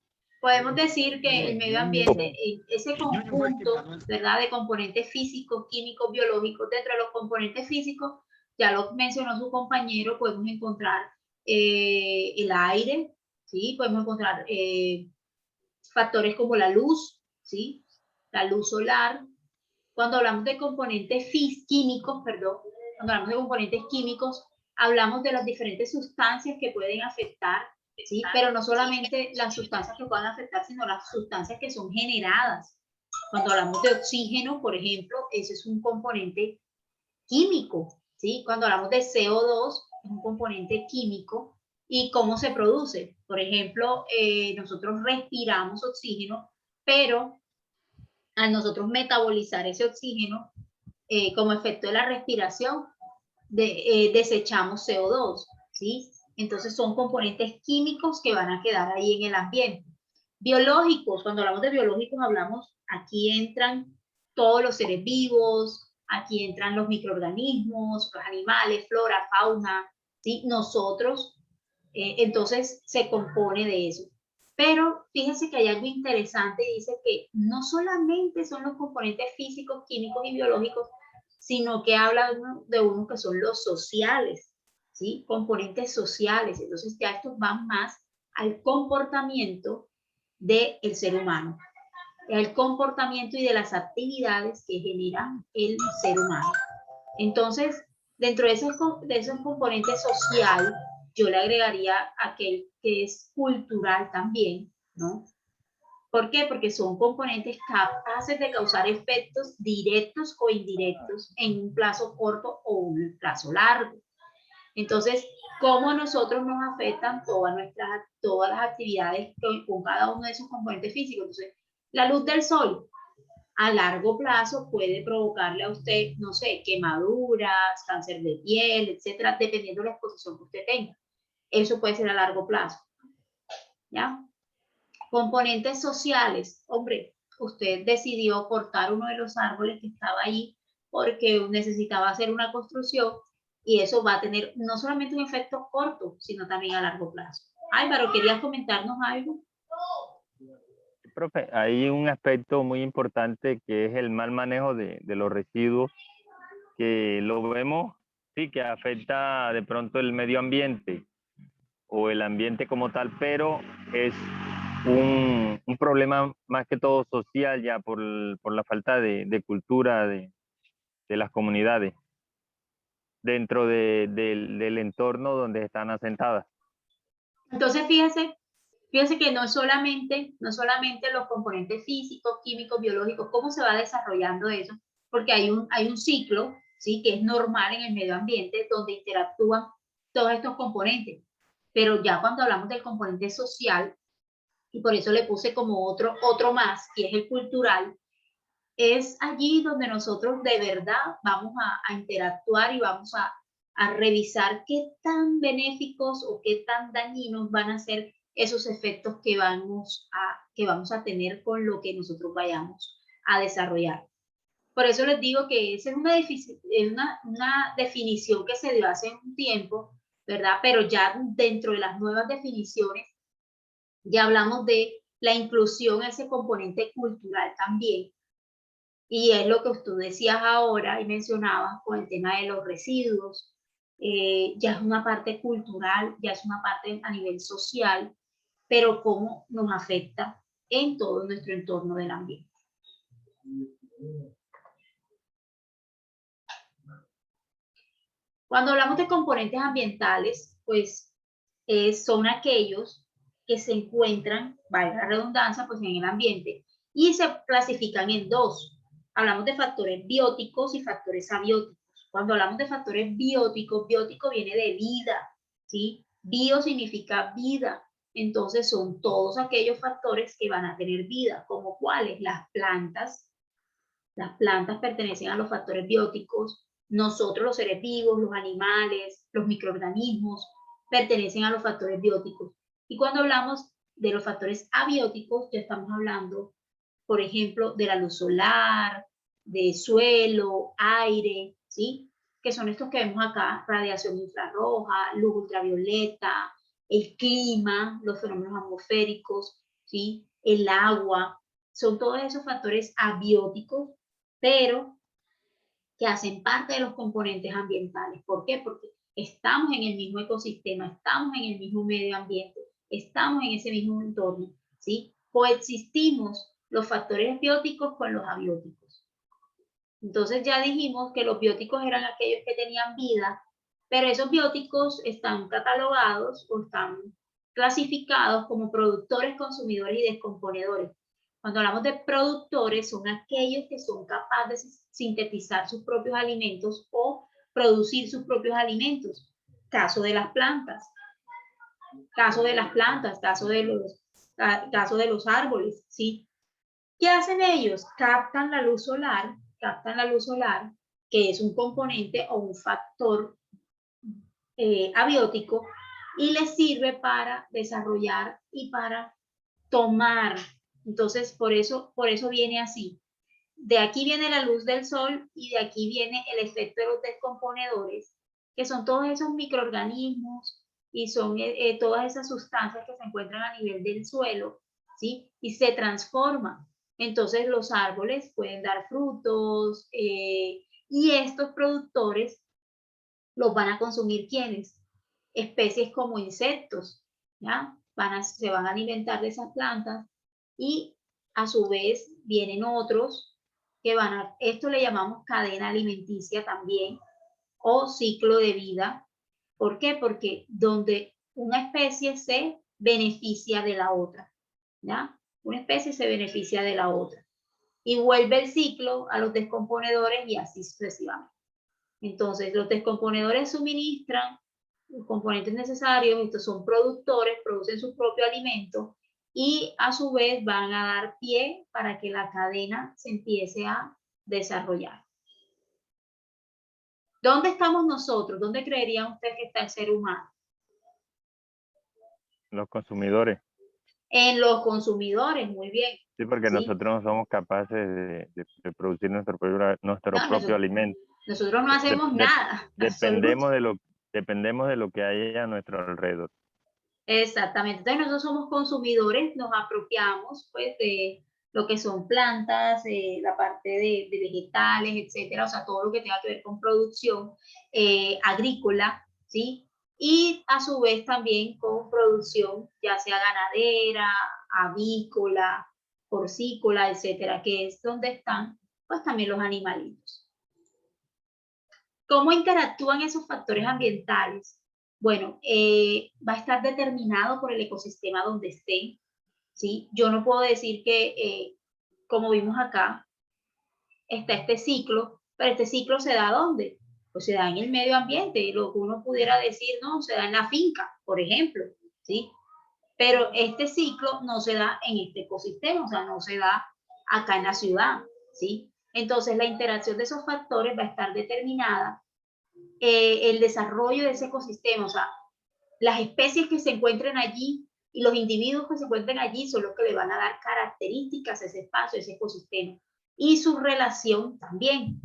podemos decir que el medio ambiente, ese conjunto, ¿verdad?, de componentes físicos, químicos, biológicos. Dentro de los componentes físicos, ya lo mencionó su compañero, podemos encontrar el aire, ¿sí? Podemos encontrar factores como la luz, ¿sí? La luz solar. Cuando hablamos de componentes químicos, perdón, cuando hablamos de componentes químicos, hablamos de las diferentes sustancias que pueden afectar, ¿sí? Pero no solamente las sustancias que puedan afectar, sino las sustancias que son generadas. Cuando hablamos de oxígeno, por ejemplo, ese es un componente químico, ¿sí? Cuando hablamos de CO2, es un componente químico. ¿Y cómo se produce? Por ejemplo, nosotros respiramos oxígeno, pero al nosotros metabolizar ese oxígeno, como efecto de la respiración, desechamos CO2, ¿sí? Entonces son componentes químicos que van a quedar ahí en el ambiente. Biológicos, cuando hablamos de biológicos, hablamos, aquí entran todos los seres vivos, aquí entran los microorganismos, los animales, flora, fauna, ¿sí? Nosotros, entonces se compone de eso. Pero fíjense que hay algo interesante, dice que no solamente son los componentes físicos, químicos y biológicos, sino que habla de uno que son los sociales, ¿sí? Componentes sociales. Entonces ya estos van más al comportamiento del ser humano, el comportamiento y de las actividades que genera el ser humano. Entonces, dentro de esos componentes social, yo le agregaría aquel que es cultural también, ¿no? ¿Por qué? Porque son componentes capaces de causar efectos directos o indirectos en un plazo corto o un plazo largo. Entonces, ¿cómo nosotros nos afectan todas las actividades con cada uno de esos componentes físicos? Entonces, la luz del sol a largo plazo puede provocarle a usted, no sé, quemaduras, cáncer de piel, etcétera, dependiendo de la exposición que usted tenga. Eso puede ser a largo plazo, ¿ya? Componentes sociales, hombre, usted decidió cortar uno de los árboles que estaba ahí porque necesitaba hacer una construcción y eso va a tener no solamente un efecto corto, sino también a largo plazo. Álvaro, ¿querías comentarnos algo? Profe, hay un aspecto muy importante que es el mal manejo de los residuos, que lo vemos, sí, que afecta de pronto el medio ambiente o el ambiente como tal, pero es un problema más que todo social ya por la falta de cultura de las comunidades. dentro del entorno donde están asentadas. Entonces, fíjese que no solamente los componentes físicos, químicos, biológicos, cómo se va desarrollando eso, porque hay un ciclo, ¿sí? Que es normal en el medio ambiente, donde interactúan todos estos componentes. Pero ya cuando hablamos del componente social, y por eso le puse como otro más, que es el cultural, es allí donde nosotros de verdad vamos a interactuar y vamos a revisar qué tan benéficos o qué tan dañinos van a ser esos efectos que vamos a tener con lo que nosotros vayamos a desarrollar. Por eso les digo que esa es una definición que se dio hace un tiempo, ¿verdad? Pero ya dentro de las nuevas definiciones, ya hablamos de la inclusión, ese componente cultural también. Y es lo que tú decías ahora y mencionabas con el tema de los residuos. Ya es una parte cultural, ya es una parte a nivel social, pero cómo nos afecta en todo nuestro entorno del ambiente. Cuando hablamos de componentes ambientales, pues son aquellos que se encuentran, valga la redundancia, pues en el ambiente y se clasifican en dos. Hablamos de factores bióticos y factores abióticos. Cuando hablamos de factores bióticos, biótico viene de vida, ¿sí? Bio significa vida. Entonces son todos aquellos factores que van a tener vida, como cuáles, las plantas. Las plantas pertenecen a los factores bióticos. Nosotros, los seres vivos, los animales, los microorganismos, pertenecen a los factores bióticos. Y cuando hablamos de los factores abióticos, ya estamos hablando, por ejemplo, de la luz solar, de suelo, aire, ¿sí? Que son estos que vemos acá: radiación infrarroja, luz ultravioleta, el clima, los fenómenos atmosféricos, ¿sí? El agua. Son todos esos factores abióticos, pero que hacen parte de los componentes ambientales. ¿Por qué? Porque estamos en el mismo ecosistema, estamos en el mismo medio ambiente, estamos en ese mismo entorno, ¿sí? Coexistimos los factores bióticos con los abióticos. Entonces ya dijimos que los bióticos eran aquellos que tenían vida, pero esos bióticos están catalogados o están clasificados como productores, consumidores y descomponedores. Cuando hablamos de productores, son aquellos que son capaces de sintetizar sus propios alimentos o producir sus propios alimentos. Caso de las plantas, caso de los árboles, ¿sí? ¿Qué hacen ellos? Captan la luz solar, que es un componente o un factor abiótico, y les sirve para desarrollar y para tomar. Entonces, por eso viene así. De aquí viene la luz del sol y de aquí viene el efecto de los descomponedores, que son todos esos microorganismos y son todas esas sustancias que se encuentran a nivel del suelo, ¿sí? Y se transforman. Entonces los árboles pueden dar frutos y estos productores los van a consumir ¿quiénes? Especies como insectos, ¿ya? Se van a alimentar de esas plantas y a su vez vienen otros que esto le llamamos cadena alimenticia también o ciclo de vida. ¿Por qué? Porque donde una especie se beneficia de la otra, ¿ya? Una especie se beneficia de la otra y vuelve el ciclo a los descomponedores y así sucesivamente. Entonces, los descomponedores suministran los componentes necesarios, estos son productores, producen su propio alimento y a su vez van a dar pie para que la cadena se empiece a desarrollar. ¿Dónde estamos nosotros? ¿Dónde creerían ustedes que está el ser humano? Los consumidores. En los consumidores, muy bien. Sí, porque ¿sí? nosotros no somos capaces de producir nuestro propio alimento. Nosotros no hacemos nada. Dependemos de lo que hay a nuestro alrededor. Exactamente. Entonces nosotros somos consumidores, nos apropiamos pues de lo que son plantas, la parte de vegetales, etcétera, o sea, todo lo que tenga que ver con producción agrícola, ¿sí? Y a su vez también con producción, ya sea ganadera, avícola, porcícola, etcétera, que es donde están pues también los animalitos. ¿Cómo interactúan esos factores ambientales? Bueno, va a estar determinado por el ecosistema donde estén, ¿sí? Yo no puedo decir que, como vimos acá, está este ciclo, pero este ciclo se da ¿dónde? Pues se da en el medio ambiente, lo que uno pudiera decir, no, se da en la finca, por ejemplo, ¿sí? Pero este ciclo no se da en este ecosistema, o sea, no se da acá en la ciudad, ¿sí? Entonces, la interacción de esos factores va a estar determinada, el desarrollo de ese ecosistema, o sea, las especies que se encuentren allí y los individuos que se encuentren allí son los que le van a dar características a ese espacio, a ese ecosistema. Y su relación también.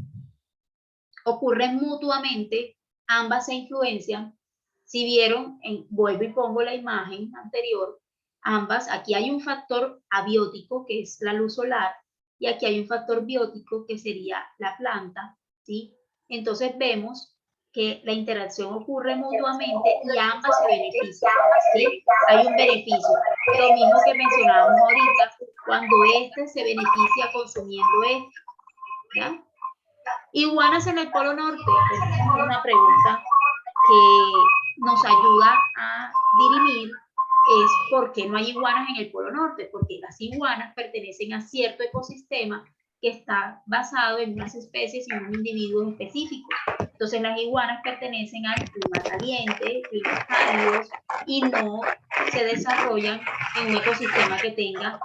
Ocurren mutuamente, ambas se influencian. Si vieron, vuelvo y pongo la imagen anterior, ambas, aquí hay un factor abiótico que es la luz solar y aquí hay un factor biótico que sería la planta, ¿sí? Entonces vemos que la interacción ocurre mutuamente y ambas se benefician, ¿sí? Hay un beneficio. Lo mismo que mencionábamos ahorita, cuando este se beneficia consumiendo este, ¿ya? Iguanas en el Polo Norte, pues, es una pregunta que nos ayuda a dirimir es por qué no hay iguanas en el Polo Norte, porque las iguanas pertenecen a cierto ecosistema que está basado en unas especies y unos individuos específicos. Entonces las iguanas pertenecen al clima caliente, climas cálidos, y no se desarrollan en un ecosistema que tenga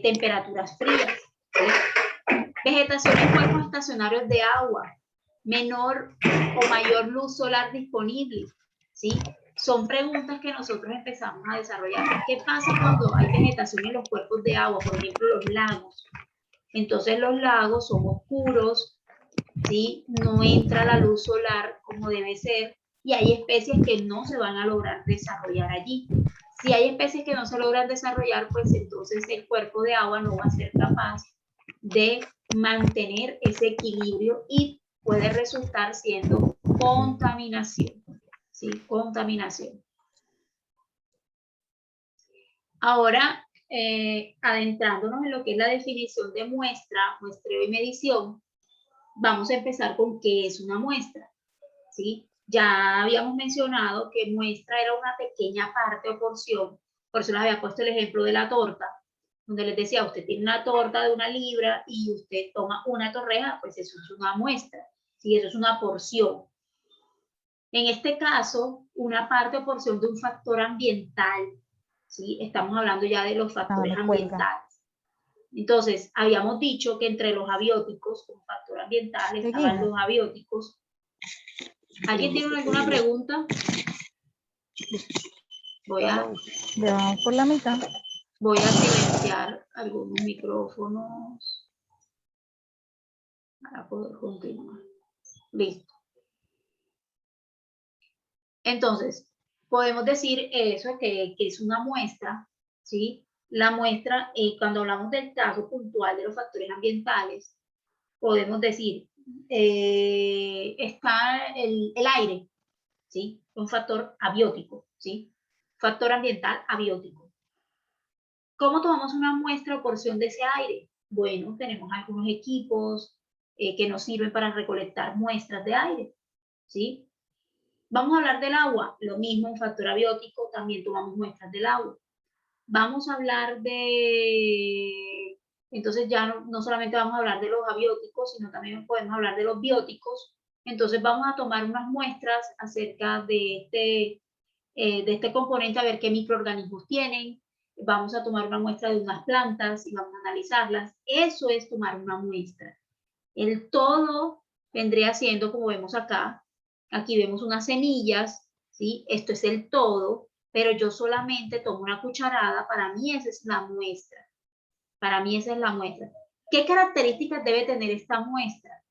temperaturas frías, ¿sí? Vegetación en cuerpos estacionarios de agua, menor o mayor luz solar disponible, ¿sí? Son preguntas que nosotros empezamos a desarrollar. ¿Qué pasa cuando hay vegetación en los cuerpos de agua? Por ejemplo, los lagos. Entonces los lagos son oscuros, ¿sí? No entra la luz solar como debe ser y hay especies que no se van a lograr desarrollar allí. Si hay especies que no se logran desarrollar, pues entonces el cuerpo de agua no va a ser capaz de mantener ese equilibrio y puede resultar siendo contaminación, ¿sí? Contaminación. Ahora, adentrándonos en lo que es la definición de muestra, muestreo y medición, vamos a empezar con qué es una muestra, ¿sí? Ya habíamos mencionado que muestra era una pequeña parte o porción, por eso les había puesto el ejemplo de la torta, donde les decía, usted tiene una torta de 1 libra y usted toma una torreja, pues eso es una muestra, ¿sí? Eso es una porción. En este caso, una parte o porción de un factor ambiental, ¿sí? Estamos hablando ya de los factores ambientales. Entonces, habíamos dicho que entre los abióticos, como factor ambiental, estaban los abióticos. ¿Alguien tiene alguna pregunta? Vamos por la mitad. Voy a silenciar algunos micrófonos para poder continuar. Listo. Entonces, podemos decir eso, que es una muestra, ¿sí? La muestra, cuando hablamos del caso puntual de los factores ambientales, podemos decir, está el aire, ¿sí? Un factor abiótico, ¿sí? Factor ambiental abiótico. ¿Cómo tomamos una muestra o porción de ese aire? Bueno, tenemos algunos equipos que nos sirven para recolectar muestras de aire, ¿sí? Vamos a hablar del agua, lo mismo, un factor abiótico, también tomamos muestras del agua. Vamos a hablar de, entonces ya no solamente vamos a hablar de los abióticos, sino también podemos hablar de los bióticos. Entonces vamos a tomar unas muestras acerca de este componente, a ver qué microorganismos tienen. Vamos a tomar una muestra de unas plantas y vamos a analizarlas. Eso es tomar una muestra. El todo vendría siendo, como vemos acá, aquí vemos unas semillas, ¿sí? Esto es el todo, pero yo solamente tomo una cucharada, para mí esa es la muestra. Para mí esa es la muestra. ¿Qué características debe tener esta muestra?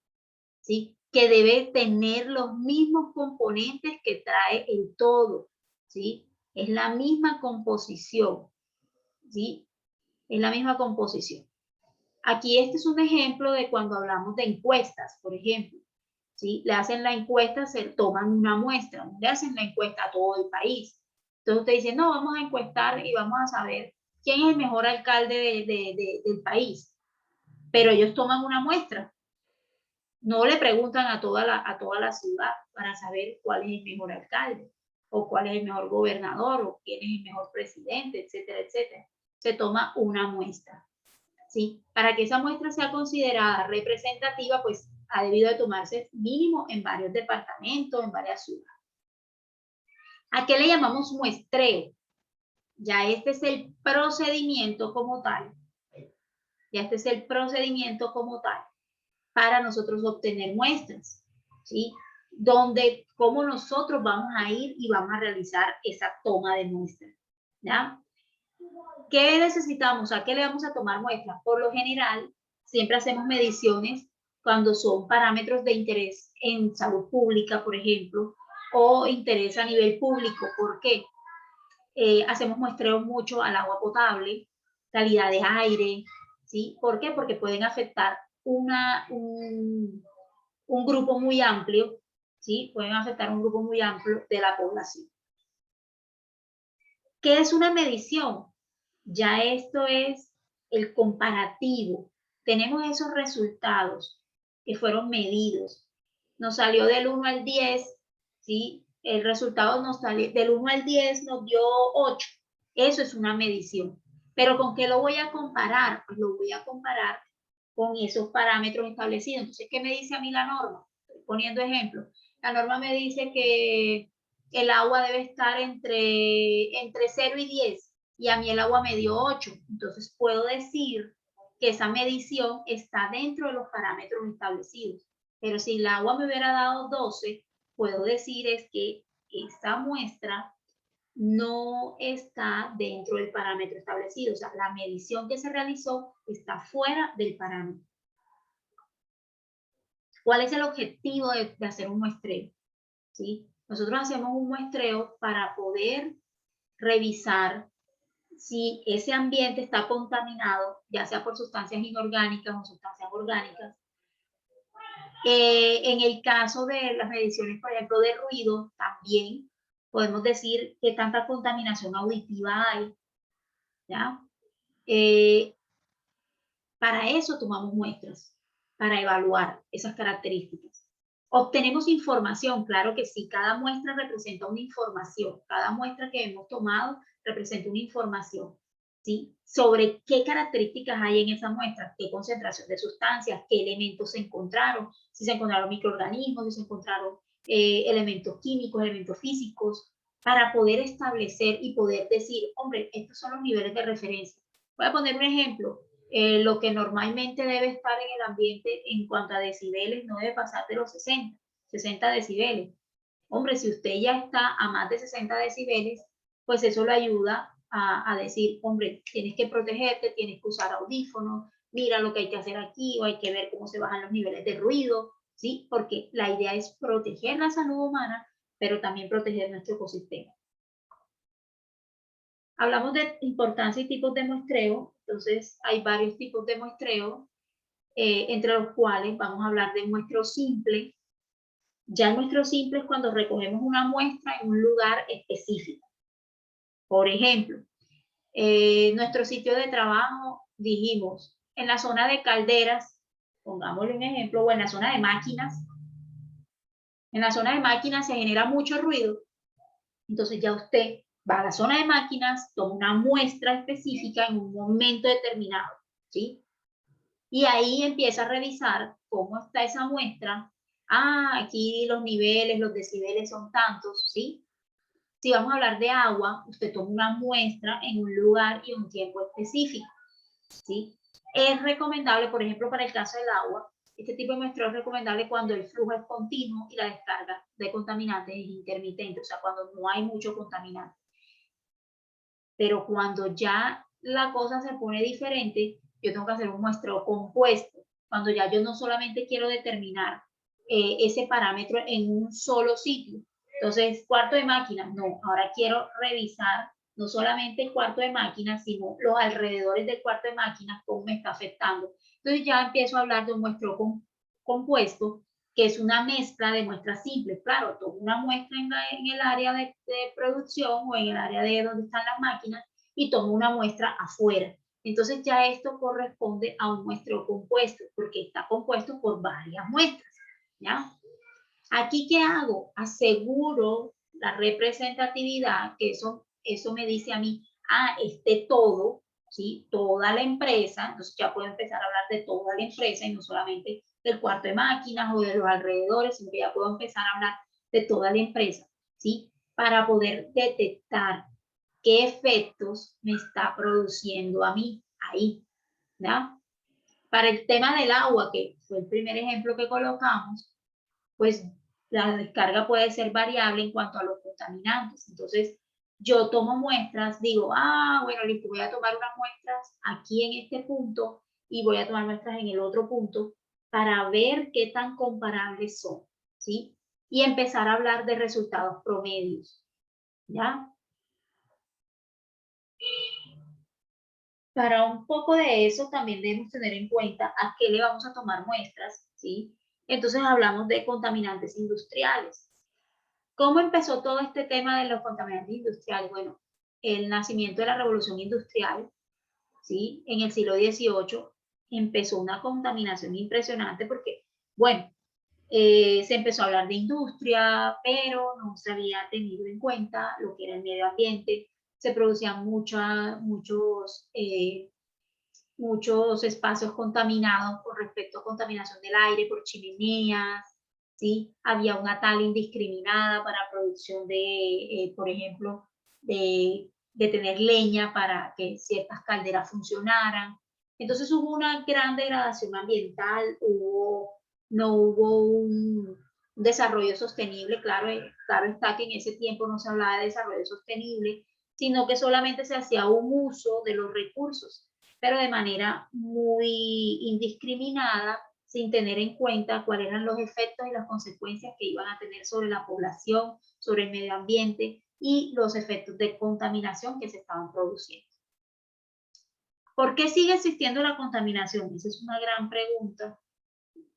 ¿Sí? Que debe tener los mismos componentes que trae el todo, ¿sí? Es la misma composición, ¿sí? Es la misma composición. Aquí este es un ejemplo de cuando hablamos de encuestas, por ejemplo. ¿Sí? Le hacen la encuesta, se toman una muestra, no le hacen la encuesta a todo el país. Entonces usted dice, no, vamos a encuestar y vamos a saber quién es el mejor alcalde del país. Pero ellos toman una muestra, No le preguntan a toda la ciudad para saber cuál es el mejor alcalde, o cuál es el mejor gobernador, o quién es el mejor presidente, etcétera, etcétera. Se toma una muestra, ¿sí? Para que esa muestra sea considerada representativa, pues ha debido de tomarse mínimo en varios departamentos, en varias ciudades. ¿A qué le llamamos muestreo? Ya este es el procedimiento como tal. Ya este es el procedimiento como tal para nosotros obtener muestras, ¿sí? Donde, cómo nosotros vamos a ir y vamos a realizar esa toma de muestras, ¿ya? ¿Qué necesitamos? ¿A qué le vamos a tomar muestras? Por lo general, siempre hacemos mediciones cuando son parámetros de interés en salud pública, por ejemplo, o interés a nivel público. ¿Por qué? Hacemos muestreos mucho al agua potable, calidad de aire, ¿sí? ¿Por qué? Porque pueden afectar un grupo muy amplio, ¿sí? Pueden afectar un grupo muy amplio de la población. ¿Qué es una medición? Ya esto es el comparativo. Tenemos esos resultados que fueron medidos. Nos salió del 1 al 10, ¿sí? El resultado nos salió del 1 al 10, nos dio 8. Eso es una medición. ¿Pero con qué lo voy a comparar? Pues lo voy a comparar con esos parámetros establecidos. Entonces, ¿qué me dice a mí la norma? Estoy poniendo ejemplo. La norma me dice que el agua debe estar entre 0 y 10, y a mí el agua me dio 8. Entonces, puedo decir que esa medición está dentro de los parámetros establecidos. Pero si el agua me hubiera dado 12, puedo decir es que esta muestra no está dentro del parámetro establecido. O sea, la medición que se realizó está fuera del parámetro. ¿Cuál es el objetivo de hacer un muestreo? ¿Sí? Nosotros hacemos un muestreo para poder revisar si ese ambiente está contaminado, ya sea por sustancias inorgánicas o sustancias orgánicas. En el caso de las mediciones, por ejemplo, de ruido, también podemos decir qué tanta contaminación auditiva hay, ¿ya? Para eso tomamos muestras, para evaluar esas características. Obtenemos información, claro que sí, cada muestra representa una información, cada muestra que hemos tomado representa una información, ¿sí? Sobre qué características hay en esa muestra, qué concentración de sustancias, qué elementos se encontraron, si se encontraron microorganismos, si se encontraron elementos químicos, elementos físicos, para poder establecer y poder decir, hombre, estos son los niveles de referencia. Voy a poner un ejemplo. Lo que normalmente debe estar en el ambiente en cuanto a decibeles no debe pasar de los 60 decibeles. Hombre, si usted ya está a más de 60 decibeles, pues eso le ayuda a decir, hombre, tienes que protegerte, tienes que usar audífonos, mira lo que hay que hacer aquí, o hay que ver cómo se bajan los niveles de ruido, ¿sí? Porque la idea es proteger la salud humana, pero también proteger nuestro ecosistema. Hablamos de importancia y tipos de muestreo, entonces hay varios tipos de muestreo, entre los cuales vamos a hablar de muestreo simple. Ya el muestreo simple es cuando recogemos una muestra en un lugar específico. Por ejemplo, nuestro sitio de trabajo, dijimos, en la zona de calderas, pongámosle un ejemplo, o en la zona de máquinas. En la zona de máquinas se genera mucho ruido, entonces ya usted va a la zona de máquinas, toma una muestra específica en un momento determinado, ¿sí? Y ahí empieza a revisar cómo está esa muestra. Ah, aquí los niveles, los decibeles son tantos, ¿sí? Si vamos a hablar de agua, usted toma una muestra en un lugar y un tiempo específico, ¿sí? Es recomendable, por ejemplo, para el caso del agua, este tipo de muestreo es recomendable cuando el flujo es continuo y la descarga de contaminantes es intermitente, o sea, cuando no hay mucho contaminante. Pero cuando ya la cosa se pone diferente, yo tengo que hacer un muestreo compuesto, cuando ya yo no solamente quiero determinar ese parámetro en un solo sitio. Entonces, cuarto de máquinas, no, ahora quiero revisar no solamente el cuarto de máquinas, sino los alrededores del cuarto de máquinas, cómo me está afectando. Entonces ya empiezo a hablar de un muestreo compuesto, que es una mezcla de muestras simples. Claro, tomo una muestra en el área de producción o en el área de donde están las máquinas y tomo una muestra afuera. Entonces ya esto corresponde a un muestreo compuesto, porque está compuesto por varias muestras. ¿ya? Aquí, ¿qué hago? Aseguro la representatividad, que eso me dice a mí, esté todo, ¿sí? Toda la empresa, entonces ya puedo empezar a hablar de toda la empresa y no solamente del cuarto de máquinas o de los alrededores, sino que ya puedo empezar a hablar de toda la empresa, ¿sí? Para poder detectar qué efectos me está produciendo a mí ahí, ¿ya? Para el tema del agua, que fue el primer ejemplo que colocamos, pues la descarga puede ser variable en cuanto a los contaminantes. Entonces, yo tomo muestras, digo, bueno, listo, voy a tomar unas muestras aquí en este punto y voy a tomar muestras en el otro punto para ver qué tan comparables son, ¿sí? Y empezar a hablar de resultados promedios, ¿ya? Para un poco de eso también debemos tener en cuenta a qué le vamos a tomar muestras, ¿sí? Entonces hablamos de contaminantes industriales. ¿Cómo empezó todo este tema de los contaminantes industriales? Bueno, el nacimiento de la revolución industrial, ¿sí? En el siglo XVIII empezó una contaminación impresionante porque, bueno, se empezó a hablar de industria, pero no se había tenido en cuenta lo que era el medio ambiente. Se producían muchos espacios contaminados con respecto a contaminación del aire por chimeneas, ¿sí? Había una tala indiscriminada para producción de, por ejemplo, de tener leña para que ciertas calderas funcionaran. Entonces hubo una gran degradación ambiental, no hubo un desarrollo sostenible, claro está que en ese tiempo no se hablaba de desarrollo sostenible, sino que solamente se hacía un uso de los recursos, pero de manera muy indiscriminada, sin tener en cuenta cuáles eran los efectos y las consecuencias que iban a tener sobre la población, sobre el medio ambiente y los efectos de contaminación que se estaban produciendo. ¿Por qué sigue existiendo la contaminación? Esa es una gran pregunta.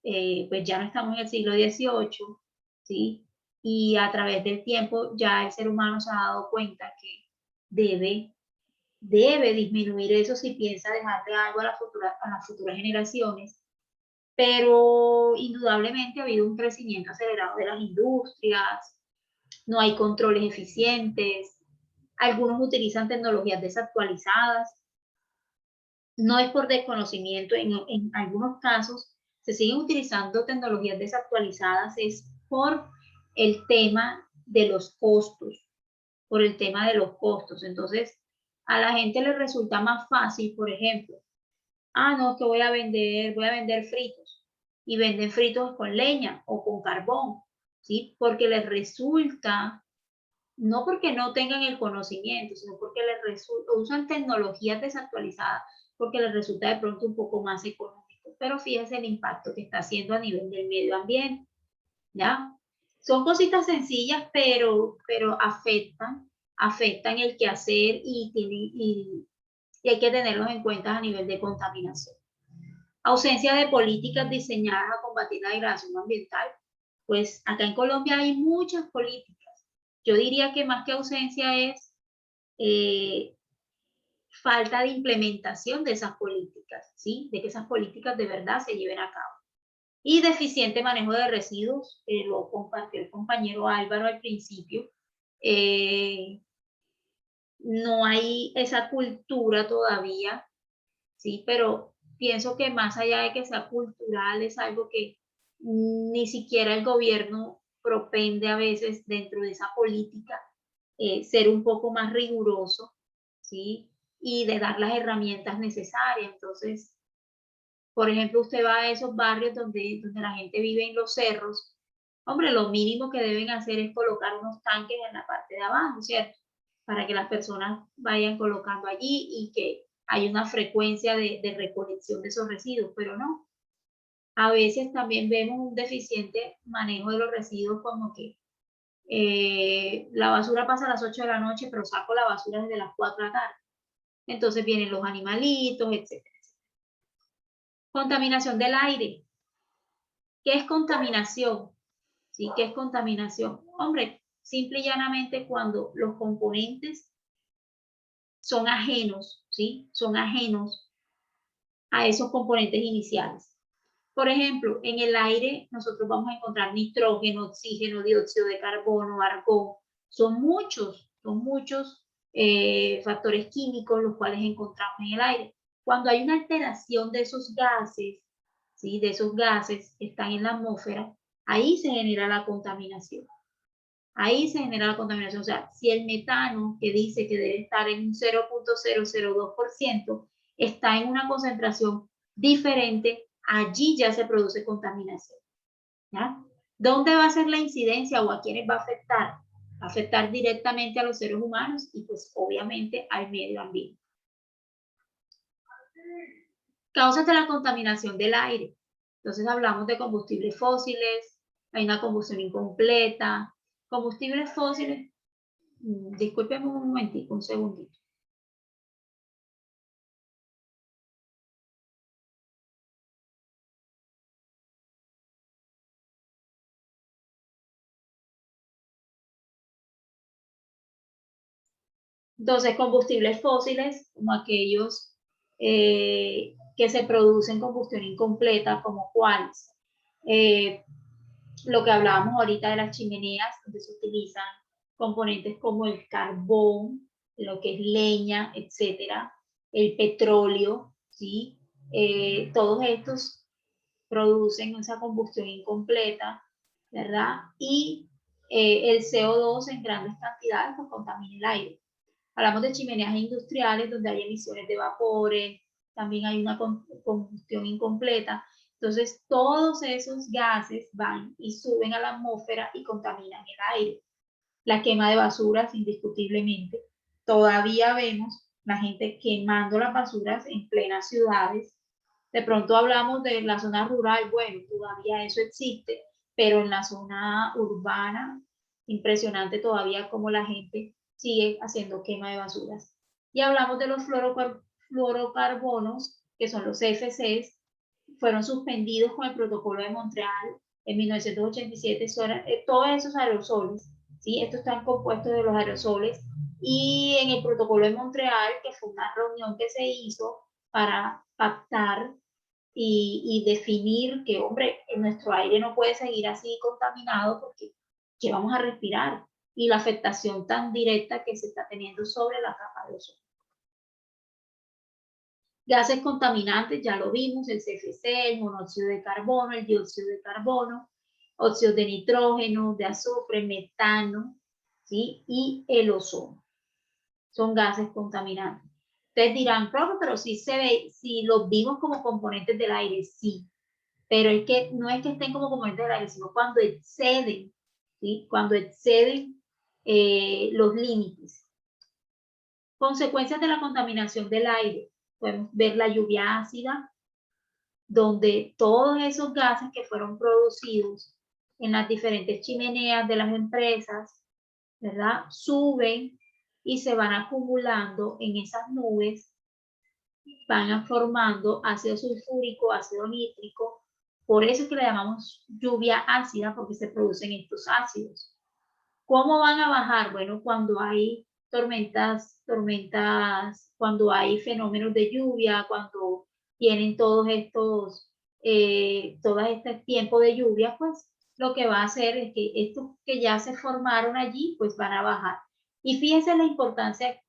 Pues ya no estamos en el siglo XVIII, ¿sí? Y a través del tiempo ya el ser humano se ha dado cuenta que debe disminuir eso si piensa dejarle algo a las futuras generaciones, pero indudablemente ha habido un crecimiento acelerado de las industrias, no hay controles eficientes, algunos utilizan tecnologías desactualizadas, no es por desconocimiento, en algunos casos se siguen utilizando tecnologías desactualizadas, es por el tema de los costos, por el tema de los costos. Entonces, a la gente le resulta más fácil, por ejemplo, no, que voy a vender fritos, y venden fritos con leña o con carbón, ¿sí? Porque les resulta, no porque no tengan el conocimiento, sino porque les resulta, usan tecnologías desactualizadas, porque les resulta de pronto un poco más económico. Pero fíjense el impacto que está haciendo a nivel del medio ambiente, ¿ya? Son cositas sencillas, pero afectan el quehacer y hay que tenerlos en cuenta a nivel de contaminación. Ausencia de políticas diseñadas a combatir la degradación ambiental. Pues acá en Colombia hay muchas políticas. Yo diría que más que ausencia es falta de implementación de esas políticas, ¿sí? De que esas políticas de verdad se lleven a cabo. Y deficiente manejo de residuos, lo compartió el compañero Álvaro al principio. No hay esa cultura todavía, ¿sí? Pero pienso que más allá de que sea cultural, es algo que ni siquiera el gobierno propende a veces dentro de esa política ser un poco más riguroso, ¿sí? Y de dar las herramientas necesarias. Entonces, por ejemplo, usted va a esos barrios donde la gente vive en los cerros, hombre, lo mínimo que deben hacer es colocar unos tanques en la parte de abajo, ¿cierto? Para que las personas vayan colocando allí y que hay una frecuencia de recolección de esos residuos, pero no. A veces también vemos un deficiente manejo de los residuos, como que la basura pasa a las 8 de la noche, pero saco la basura desde las 4 de la tarde. Entonces vienen los animalitos, etc. Contaminación del aire. ¿Qué es contaminación? ¿Sí? ¿Qué es contaminación? Hombre, simple y llanamente cuando los componentes son ajenos, ¿sí? Son ajenos a esos componentes iniciales. Por ejemplo, en el aire nosotros vamos a encontrar nitrógeno, oxígeno, dióxido de carbono, argón. Son muchos factores químicos los cuales encontramos en el aire. Cuando hay una alteración de esos gases, ¿sí? De esos gases que están en la atmósfera, ahí se genera la contaminación. Ahí se genera la contaminación. O sea, si el metano, que dice que debe estar en un 0.002%, está en una concentración diferente, allí ya se produce contaminación. ¿Ya? ¿Dónde va a ser la incidencia o a quiénes va a afectar? Va a afectar directamente a los seres humanos y pues obviamente al medio ambiente. Causas de la contaminación del aire. Entonces hablamos de combustibles fósiles, hay una combustión incompleta, combustibles fósiles. Discúlpenme un momentito, un segundito. Entonces, combustibles fósiles, como aquellos que se producen combustión incompleta, como cuáles. Lo que hablábamos ahorita de las chimeneas, donde se utilizan componentes como el carbón, lo que es leña, etcétera, el petróleo, ¿sí? Todos estos producen esa combustión incompleta, ¿verdad? Y el CO2 en grandes cantidades pues, contamina el aire. Hablamos de chimeneas industriales donde hay emisiones de vapores, también hay una combustión incompleta. Entonces, todos esos gases van y suben a la atmósfera y contaminan el aire. La quema de basuras, indiscutiblemente. Todavía vemos la gente quemando las basuras en plenas ciudades. De pronto hablamos de la zona rural, bueno, todavía eso existe, pero en la zona urbana, impresionante todavía cómo la gente sigue haciendo quema de basuras. Y hablamos de los fluorocarbonos, que son los CFCs, fueron suspendidos con el protocolo de Montreal en 1987, todos esos aerosoles, ¿sí? Estos están compuestos de los aerosoles, y en el protocolo de Montreal, que fue una reunión que se hizo para pactar y definir que, hombre, nuestro aire no puede seguir así contaminado porque ¿qué vamos a respirar? Y la afectación tan directa que se está teniendo sobre la capa de ozono. Gases contaminantes, ya lo vimos, el CFC, el monóxido de carbono, el dióxido de carbono, óxidos de nitrógeno, de azufre, metano, ¿sí? Y el ozono. Son gases contaminantes. Ustedes dirán, profe, pero sí se ve, si los vimos como componentes del aire, sí. Pero es que no es que estén como componentes del aire, sino cuando exceden, ¿sí? Cuando exceden los límites. Consecuencias de la contaminación del aire. Podemos ver la lluvia ácida, donde todos esos gases que fueron producidos en las diferentes chimeneas de las empresas, ¿verdad? Suben y se van acumulando en esas nubes, van formando ácido sulfúrico, ácido nítrico. Por eso es que le llamamos lluvia ácida, porque se producen estos ácidos. ¿Cómo van a bajar? Bueno, cuando hay tormentas, cuando hay fenómenos de lluvia, cuando tienen todo este tiempo de lluvia, pues lo que va a hacer es que estos que ya se formaron allí, pues van a bajar. Y fíjense la importancia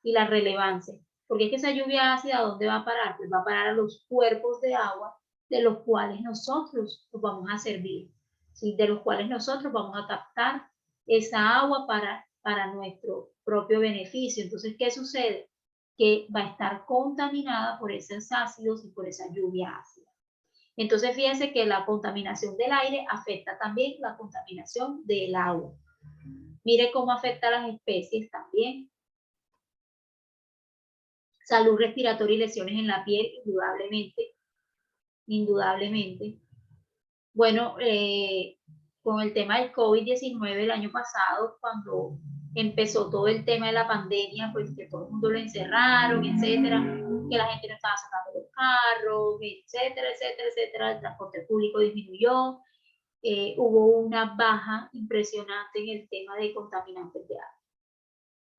y la relevancia, porque es que esa lluvia ácida, ¿a dónde va a parar? Pues va a parar a los cuerpos de agua de los cuales nosotros nos vamos a servir, ¿sí? De los cuales nosotros vamos a captar esa agua para nuestro propio beneficio. Entonces, ¿qué sucede? Que va a estar contaminada por esos ácidos y por esa lluvia ácida. Entonces, fíjense que la contaminación del aire afecta también la contaminación del agua. Mire cómo afecta a las especies también. Salud respiratoria y lesiones en la piel, indudablemente. Bueno, con el tema del COVID-19 el año pasado, cuando empezó todo el tema de la pandemia, pues que todo el mundo lo encerraron, etcétera, que la gente no estaba sacando los carros, etcétera, el transporte público disminuyó, hubo una baja impresionante en el tema de contaminantes de aire.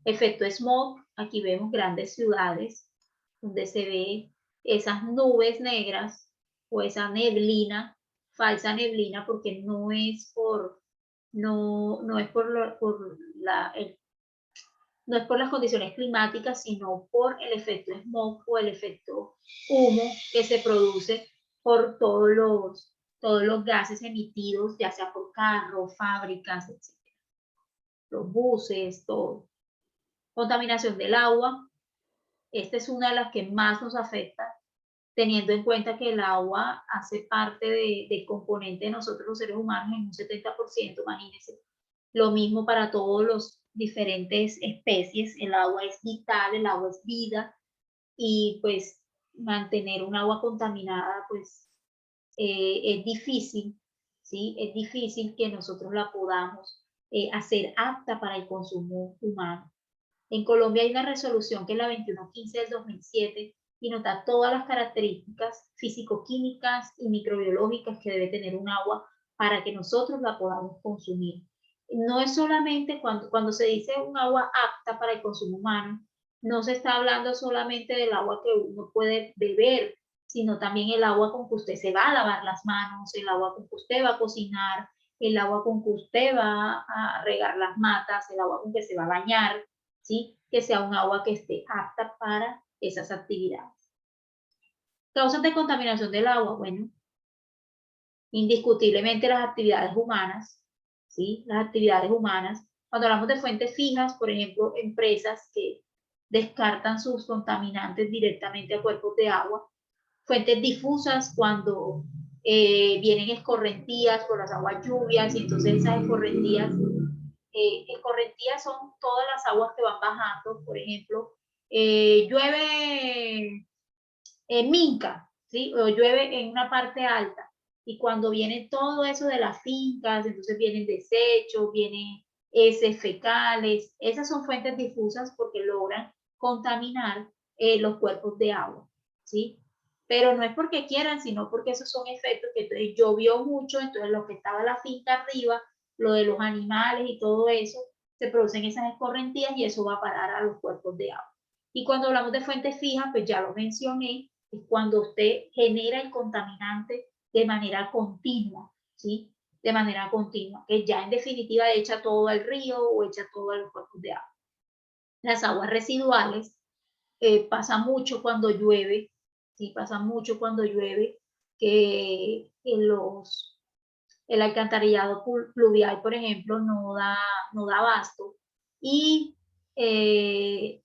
Efecto smog, aquí vemos grandes ciudades donde se ve esas nubes negras, o esa neblina, falsa neblina, porque no es por, no es por, no es por las condiciones climáticas, sino por el efecto smog o el efecto humo que se produce por todos los gases emitidos, ya sea por carros, fábricas, etc. Los buses, todo. Contaminación del agua. Esta es una de las que más nos afecta, teniendo en cuenta que el agua hace parte del componente de nosotros los seres humanos en un 70%, imagínense. Lo mismo para todos los diferentes especies, el agua es vital, el agua es vida, y pues mantener un agua contaminada pues es difícil, ¿sí? Es difícil que nosotros la podamos hacer apta para el consumo humano. En Colombia hay una resolución que es la 2115 del 2007 y nos da todas las características físico-químicas y microbiológicas que debe tener un agua para que nosotros la podamos consumir. No es solamente cuando se dice un agua apta para el consumo humano, no se está hablando solamente del agua que uno puede beber, sino también el agua con que usted se va a lavar las manos, el agua con que usted va a cocinar, el agua con que usted va a regar las matas, el agua con que se va a bañar, ¿sí? Que sea un agua que esté apta para esas actividades. Causas de contaminación del agua, bueno, indiscutiblemente las actividades humanas, ¿sí? Las actividades humanas. Cuando hablamos de fuentes fijas, por ejemplo, empresas que descartan sus contaminantes directamente a cuerpos de agua. Fuentes difusas, cuando vienen escorrentías por las aguas lluvias, y entonces esas escorrentías son todas las aguas que van bajando. Por ejemplo, llueve en Minca, ¿sí? O llueve en una parte alta, y cuando viene todo eso de las fincas, entonces vienen desechos, vienen heces fecales. Esas son fuentes difusas porque logran contaminar los cuerpos de agua, ¿sí? Pero no es porque quieran, sino porque esos son efectos que entonces llovió mucho, entonces lo que estaba en la finca arriba, lo de los animales y todo eso, se producen esas escorrentías y eso va a parar a los cuerpos de agua. Y cuando hablamos de fuentes fijas, pues ya lo mencioné, es cuando usted genera el contaminante de manera continua, ¿sí? De manera continua, que ya en definitiva echa todo al río o echa todo a los cuerpos de agua. Las aguas residuales, pasa mucho cuando llueve, ¿sí? Pasa mucho cuando llueve, que el alcantarillado pluvial, por ejemplo, no da abasto, y el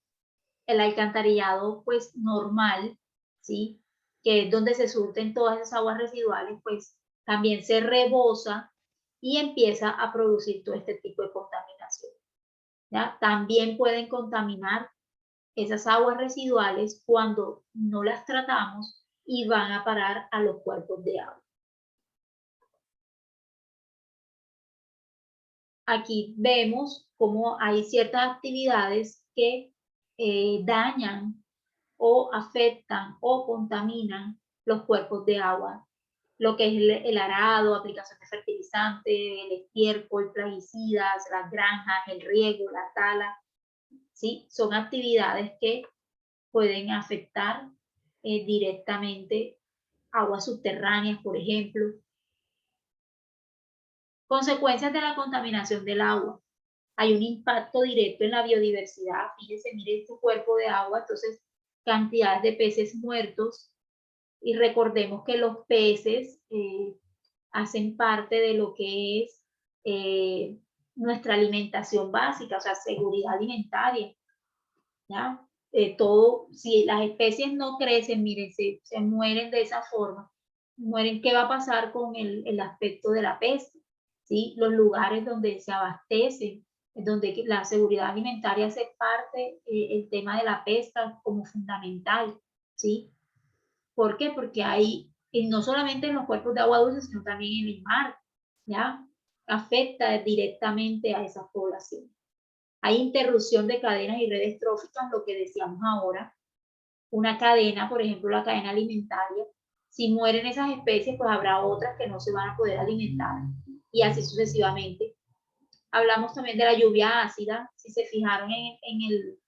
alcantarillado pues normal, ¿sí? Que es donde se surten todas esas aguas residuales, pues también se rebosa y empieza a producir todo este tipo de contaminación, ¿ya? También pueden contaminar esas aguas residuales cuando no las tratamos y van a parar a los cuerpos de agua. Aquí vemos cómo hay ciertas actividades que dañan o afectan o contaminan los cuerpos de agua. Lo que es el arado, aplicación de fertilizantes, el estiércol, plaguicidas, las granjas, el riego, la tala, ¿sí? Son actividades que pueden afectar directamente aguas subterráneas, por ejemplo. Consecuencias de la contaminación del agua. Hay un impacto directo en la biodiversidad. Fíjense, miren este cuerpo de agua, entonces cantidades de peces muertos, y recordemos que los peces hacen parte de lo que es nuestra alimentación básica, o sea, seguridad alimentaria, ¿ya? Todo, si las especies no crecen, miren, se mueren de esa forma, mueren. ¿Qué va a pasar con el aspecto de la pesca? ¿Sí? Los lugares donde se abastecen, donde la seguridad alimentaria hace parte, el tema de la pesca como fundamental, ¿sí? ¿Por qué? Porque hay, y no solamente en los cuerpos de agua dulce, sino también en el mar, ¿ya? Afecta directamente a esas poblaciones. Hay interrupción de cadenas y redes tróficas, lo que decíamos ahora. Una cadena, por ejemplo, la cadena alimentaria, si mueren esas especies, pues habrá otras que no se van a poder alimentar, y así sucesivamente. Hablamos también de la lluvia ácida. Si se fijaron en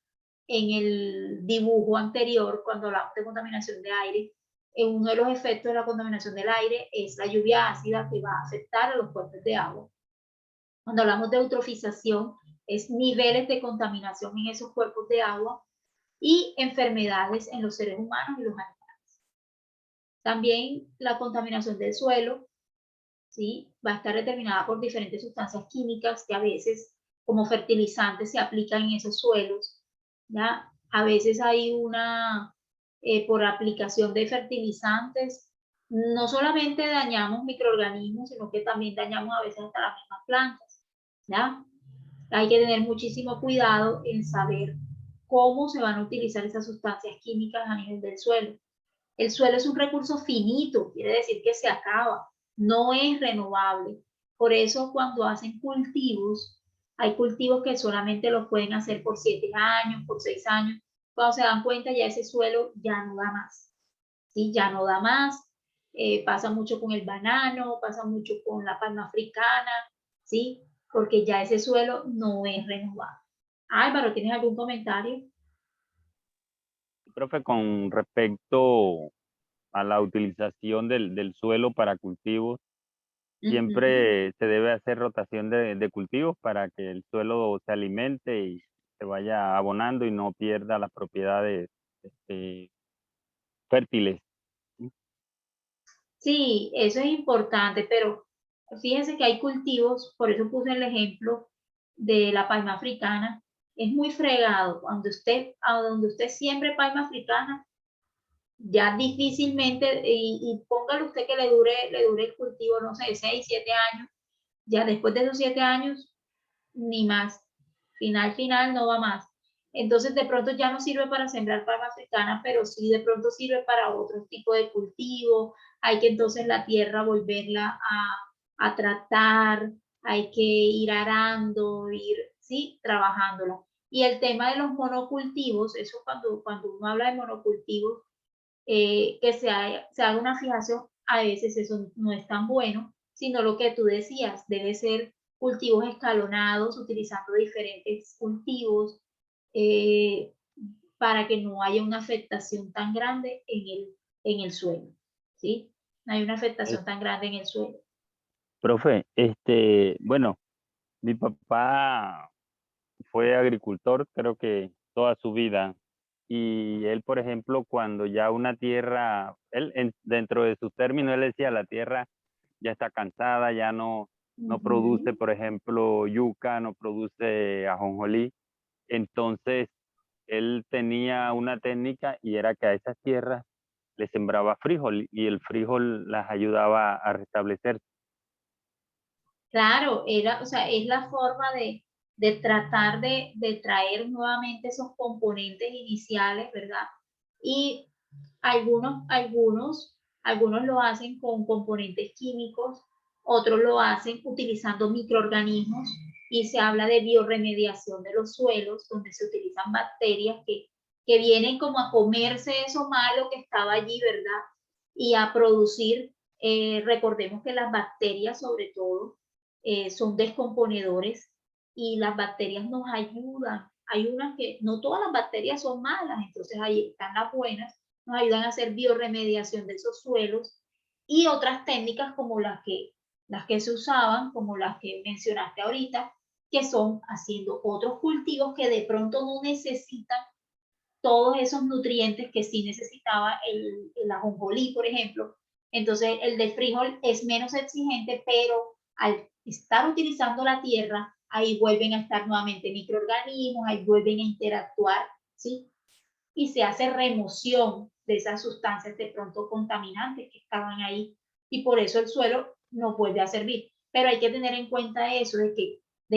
el dibujo anterior, cuando hablamos de contaminación de aire, uno de los efectos de la contaminación del aire es la lluvia ácida que va a afectar a los cuerpos de agua. Cuando hablamos de eutrofización, es niveles de contaminación en esos cuerpos de agua y enfermedades en los seres humanos y los animales. También la contaminación del suelo, ¿sí? Va a estar determinada por diferentes sustancias químicas que a veces como fertilizantes se aplican en esos suelos, ¿ya? A veces hay por aplicación de fertilizantes, no solamente dañamos microorganismos, sino que también dañamos a veces hasta las mismas plantas, ¿ya? Hay que tener muchísimo cuidado en saber cómo se van a utilizar esas sustancias químicas a nivel del suelo. El suelo es un recurso finito, quiere decir que se acaba, no es renovable. Por eso cuando hacen cultivos, hay cultivos que solamente los pueden hacer por 7 años, por 6 años. Cuando se dan cuenta ya ese suelo ya no da más, ¿sí? Ya no da más. Pasa mucho con el banano, pasa mucho con la palma africana, ¿sí? Porque ya ese suelo no es renovable. Álvaro, ¿tienes algún comentario? Profe, con respecto a la utilización del suelo para cultivos, siempre se debe hacer rotación de cultivos para que el suelo se alimente y se vaya abonando y no pierda las propiedades fértiles. Sí, eso es importante, pero fíjense que hay cultivos, por eso puse el ejemplo de la palma africana. Es muy fregado. A donde usted siembre palma africana, ya difícilmente, y póngale usted que le dure el cultivo, no sé, 6, 7 años, ya después de esos 7 años, ni más. Final no va más. Entonces de pronto ya no sirve para sembrar palma africana, pero sí de pronto sirve para otro tipo de cultivo. Hay que entonces la tierra volverla a tratar, hay que ir arando, ¿sí? Trabajándola. Y el tema de los monocultivos, eso cuando uno habla de monocultivos, que se haga una fijación, a veces eso no es tan bueno, sino lo que tú decías, debe ser cultivos escalonados, utilizando diferentes cultivos, para que no haya una afectación tan grande en el suelo, ¿sí? No hay una afectación tan grande en el suelo. Profe, bueno, mi papá fue agricultor, creo que toda su vida. Y él, por ejemplo, cuando ya una tierra, dentro de sus términos, él decía, la tierra ya está cansada, ya no produce, por ejemplo, yuca, no produce ajonjolí. Entonces, él tenía una técnica y era que a esas tierras le sembraba frijol y el frijol las ayudaba a restablecer. Claro, o sea, es la forma de tratar de traer nuevamente esos componentes iniciales, ¿verdad? Y algunos lo hacen con componentes químicos, otros lo hacen utilizando microorganismos y se habla de biorremediación de los suelos, donde se utilizan bacterias que vienen como a comerse eso malo que estaba allí, ¿verdad? Y a producir, recordemos que las bacterias sobre todo son descomponedores y las bacterias nos ayudan. Hay unas que, no todas las bacterias son malas, entonces ahí están las buenas, nos ayudan a hacer biorremediación de esos suelos y otras técnicas como las que se usaban, como las que mencionaste ahorita, que son haciendo otros cultivos que de pronto no necesitan todos esos nutrientes que sí necesitaba el ajonjolí, por ejemplo. Entonces el de frijol es menos exigente, pero al estar utilizando la tierra, ahí vuelven a estar nuevamente microorganismos, ahí vuelven a interactuar, ¿sí? Y se hace remoción de esas sustancias de pronto contaminantes que estaban ahí y por eso el suelo no vuelve a servir. Pero hay que tener en cuenta eso de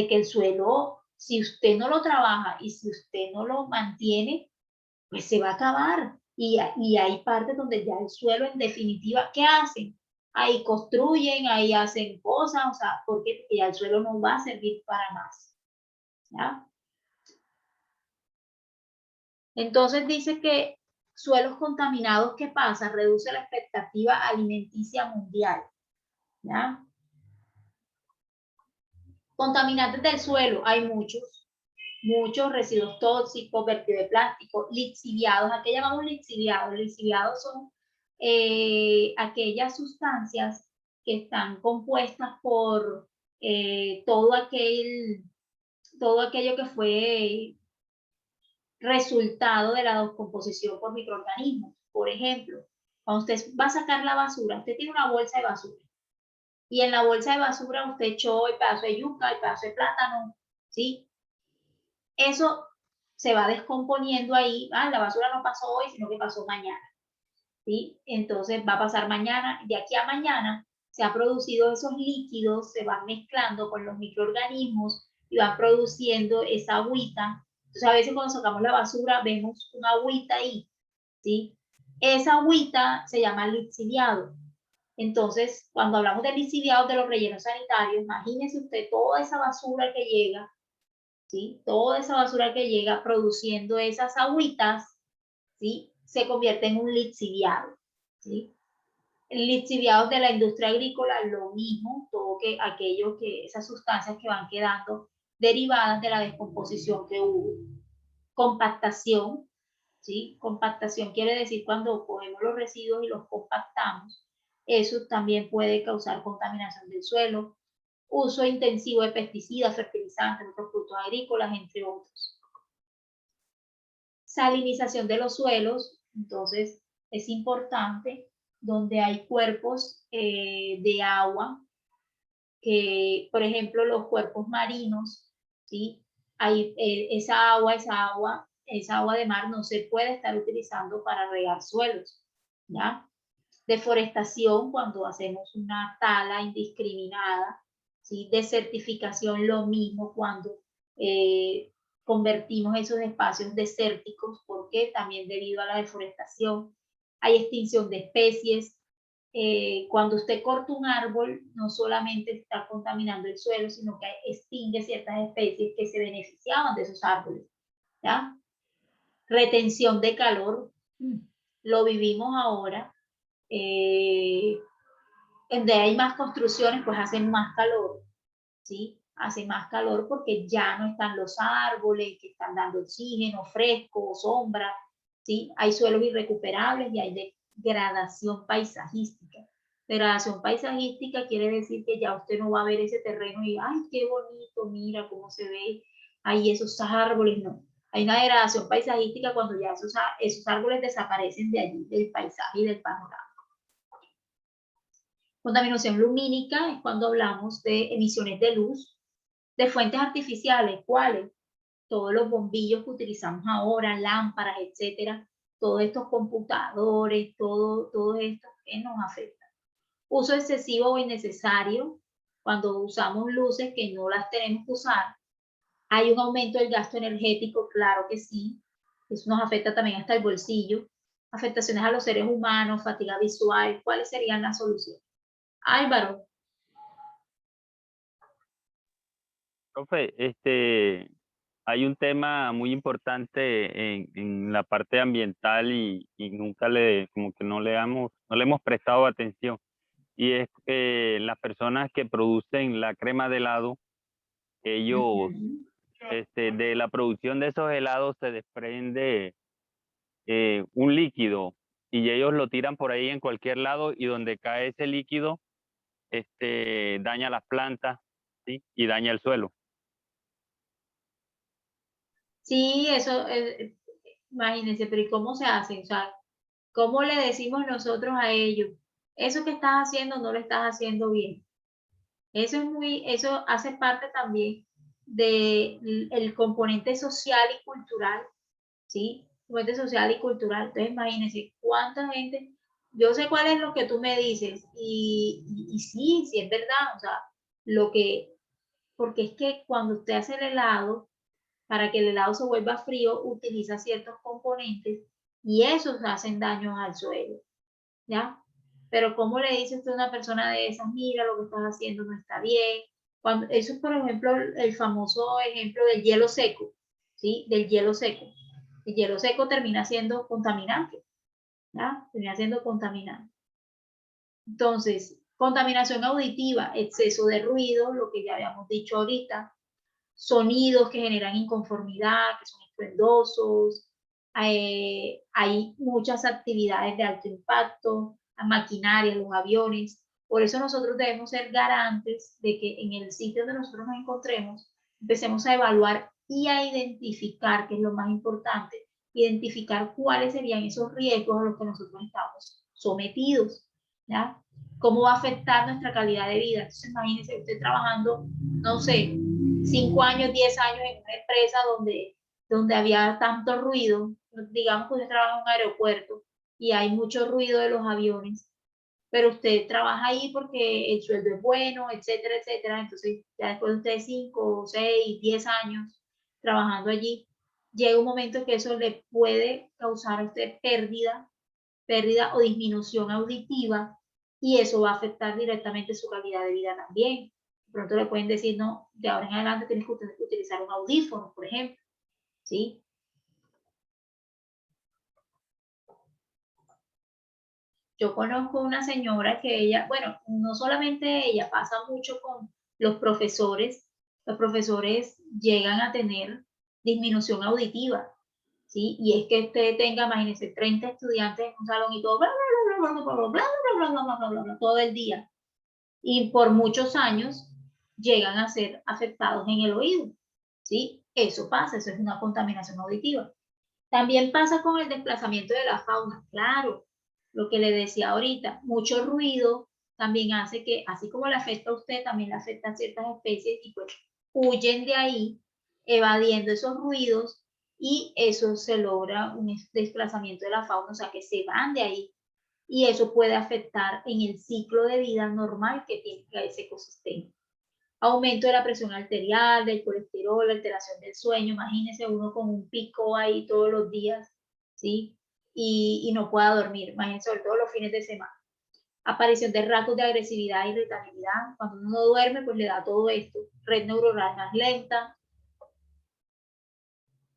que el suelo, si usted no lo trabaja y si usted no lo mantiene, pues se va a acabar. Y hay partes donde ya el suelo en definitiva, ¿qué hacen? Ahí construyen, ahí hacen cosas, o sea, porque ya el suelo no va a servir para más. ¿Ya? Entonces dice que suelos contaminados, ¿qué pasa? Reduce la expectativa alimenticia mundial. ¿Ya? Contaminantes del suelo, hay muchos residuos tóxicos, vertidos de plástico, lixiviados. ¿A qué llamamos lixiviados? Lixiviados son aquellas sustancias que están compuestas por todo aquello que fue resultado de la descomposición por microorganismos. Por ejemplo, cuando usted va a sacar la basura, usted tiene una bolsa de basura y en la bolsa de basura usted echó el pedazo de yuca, el pedazo de plátano, ¿sí? Eso se va descomponiendo ahí. La basura no pasó hoy, sino que pasó mañana, ¿sí? Entonces va a pasar mañana. De aquí a mañana se han producido esos líquidos, se van mezclando con los microorganismos y van produciendo esa agüita. Entonces a veces cuando sacamos la basura vemos una agüita ahí, ¿sí? Esa agüita se llama lixiviado. Entonces, cuando hablamos de lixiviados de los rellenos sanitarios, imagínese usted toda esa basura que llega, ¿sí? Toda esa basura que llega produciendo esas agüitas, ¿sí? Se convierte en un lixiviado, ¿sí? El lixiviado de la industria agrícola, lo mismo, todo esas sustancias que van quedando derivadas de la descomposición que hubo. Compactación, ¿sí? Compactación quiere decir cuando cogemos los residuos y los compactamos. Eso también puede causar contaminación del suelo. Uso intensivo de pesticidas, fertilizantes, otros productos agrícolas, entre otros. Salinización de los suelos, entonces es importante donde hay cuerpos de agua, que por ejemplo los cuerpos marinos, ¿sí? Esa agua de mar no se puede estar utilizando para regar suelos, ¿ya? Deforestación, cuando hacemos una tala indiscriminada, ¿sí? Desertificación, lo mismo cuando convertimos esos espacios desérticos, porque también debido a la deforestación hay extinción de especies. Cuando usted corta un árbol, no solamente está contaminando el suelo, sino que extingue ciertas especies que se beneficiaban de esos árboles, ¿ya? Retención de calor, lo vivimos ahora. Donde hay más construcciones, pues hacen más calor, ¿sí? Hace más calor porque ya no están los árboles que están dando oxígeno fresco, sombra, ¿sí? Hay suelos irrecuperables y hay degradación paisajística. Degradación paisajística quiere decir que ya usted no va a ver ese terreno y, ay, qué bonito, mira cómo se ve ahí esos árboles, no. Hay una degradación paisajística cuando ya esos árboles desaparecen de allí, del paisaje y del panorama. Contaminación lumínica es cuando hablamos de emisiones de luz de fuentes artificiales. ¿Cuáles? Todos los bombillos que utilizamos ahora, lámparas, etcétera, todos estos computadores, todo esto que nos afecta. Uso excesivo o innecesario, cuando usamos luces que no las tenemos que usar. Hay un aumento del gasto energético, claro que sí. Eso nos afecta también hasta el bolsillo. Afectaciones a los seres humanos, fatiga visual. ¿Cuáles serían las soluciones? Álvaro. Profe, hay un tema muy importante en la parte ambiental y nunca como que no le hemos prestado atención. Y es que las personas que producen la crema de helado, ellos, de la producción de esos helados se desprende un líquido y ellos lo tiran por ahí en cualquier lado y donde cae ese líquido, daña las plantas, ¿sí? Y daña el suelo. Sí, eso, imagínense, pero ¿y cómo se hace? O sea, ¿cómo le decimos nosotros a ellos? Eso que estás haciendo no lo estás haciendo bien. Eso hace parte también del componente social y cultural, ¿sí? Componente social y cultural. Entonces, imagínense cuánta gente, yo sé cuál es lo que tú me dices, y sí, sí es verdad, o sea, porque es que cuando usted hace el helado, para que el helado se vuelva frío, utiliza ciertos componentes y esos hacen daño al suelo, ¿ya? Pero ¿cómo le dice usted a una persona de esas, mira, lo que estás haciendo no está bien? Eso es, por ejemplo, el famoso ejemplo del hielo seco, ¿sí? Del hielo seco. El hielo seco termina siendo contaminante, ¿ya? Termina siendo contaminante. Entonces, contaminación auditiva, exceso de ruido, lo que ya habíamos dicho ahorita, sonidos que generan inconformidad, que son estruendosos, hay muchas actividades de alto impacto, la maquinaria, los aviones. Por eso nosotros debemos ser garantes de que en el sitio donde nosotros nos encontremos, empecemos a evaluar y a identificar, que es lo más importante, identificar cuáles serían esos riesgos a los que nosotros estamos sometidos, ¿ya? ¿Cómo va a afectar nuestra calidad de vida? Entonces, imagínense usted trabajando, no sé, 5 años, 10 años en una empresa donde había tanto ruido, digamos que usted trabaja en un aeropuerto y hay mucho ruido de los aviones, pero usted trabaja ahí porque el sueldo es bueno, etcétera, etcétera. Entonces, ya después de usted 5, 6, 10 años trabajando allí, llega un momento que eso le puede causar a usted pérdida o disminución auditiva, y eso va a afectar directamente su calidad de vida también. De pronto le pueden decir, no, de ahora en adelante tienes que utilizar un audífono, por ejemplo, ¿sí? Yo conozco una señora que ella, bueno, no solamente ella, pasa mucho con los profesores llegan a tener disminución auditiva, ¿sí? Y es que usted tenga, imagínense, 30 estudiantes en un salón y todo, bla, bla, bla, bla, bla, bla, bla, bla, bla, bla, bla, bla, bla, todo el día. Y por muchos años llegan a ser afectados en el oído, ¿sí? Eso pasa, eso es una contaminación auditiva. También pasa con el desplazamiento de la fauna, claro, lo que le decía ahorita, mucho ruido también hace que, así como le afecta a usted, también le afecta a ciertas especies y pues huyen de ahí, evadiendo esos ruidos, y eso se logra un desplazamiento de la fauna, o sea que se van de ahí, y eso puede afectar en el ciclo de vida normal que tiene ese ecosistema. Aumento de la presión arterial, del colesterol, alteración del sueño, imagínese uno con un pico ahí todos los días, ¿sí? Y no pueda dormir, imagínense sobre todo los fines de semana. Aparición de rasgos de agresividad e irritabilidad, cuando uno no duerme, pues le da todo esto, red neuronal más lenta.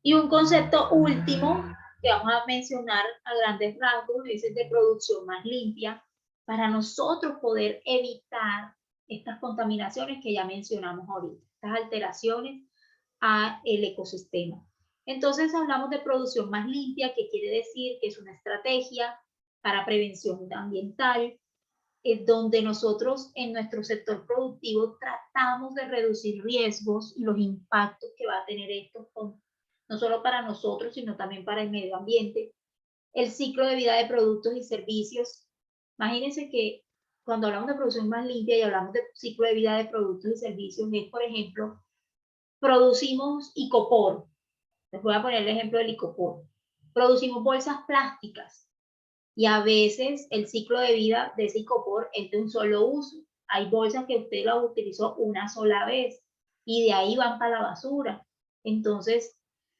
Y un concepto último que vamos a mencionar a grandes rasgos es el de producción más limpia, para nosotros poder evitar estas contaminaciones que ya mencionamos ahorita, estas alteraciones al ecosistema. Entonces hablamos de producción más limpia, que quiere decir que es una estrategia para prevención ambiental, donde nosotros en nuestro sector productivo tratamos de reducir riesgos y los impactos que va a tener esto, no solo para nosotros, sino también para el medio ambiente. El ciclo de vida de productos y servicios. Imagínense que cuando hablamos de producción más limpia y hablamos de ciclo de vida de productos y servicios, es, por ejemplo, producimos icopor. Les voy a poner el ejemplo del icopor. Producimos bolsas plásticas y a veces el ciclo de vida de ese icopor es de un solo uso. Hay bolsas que usted las utilizó una sola vez y de ahí van para la basura. Entonces,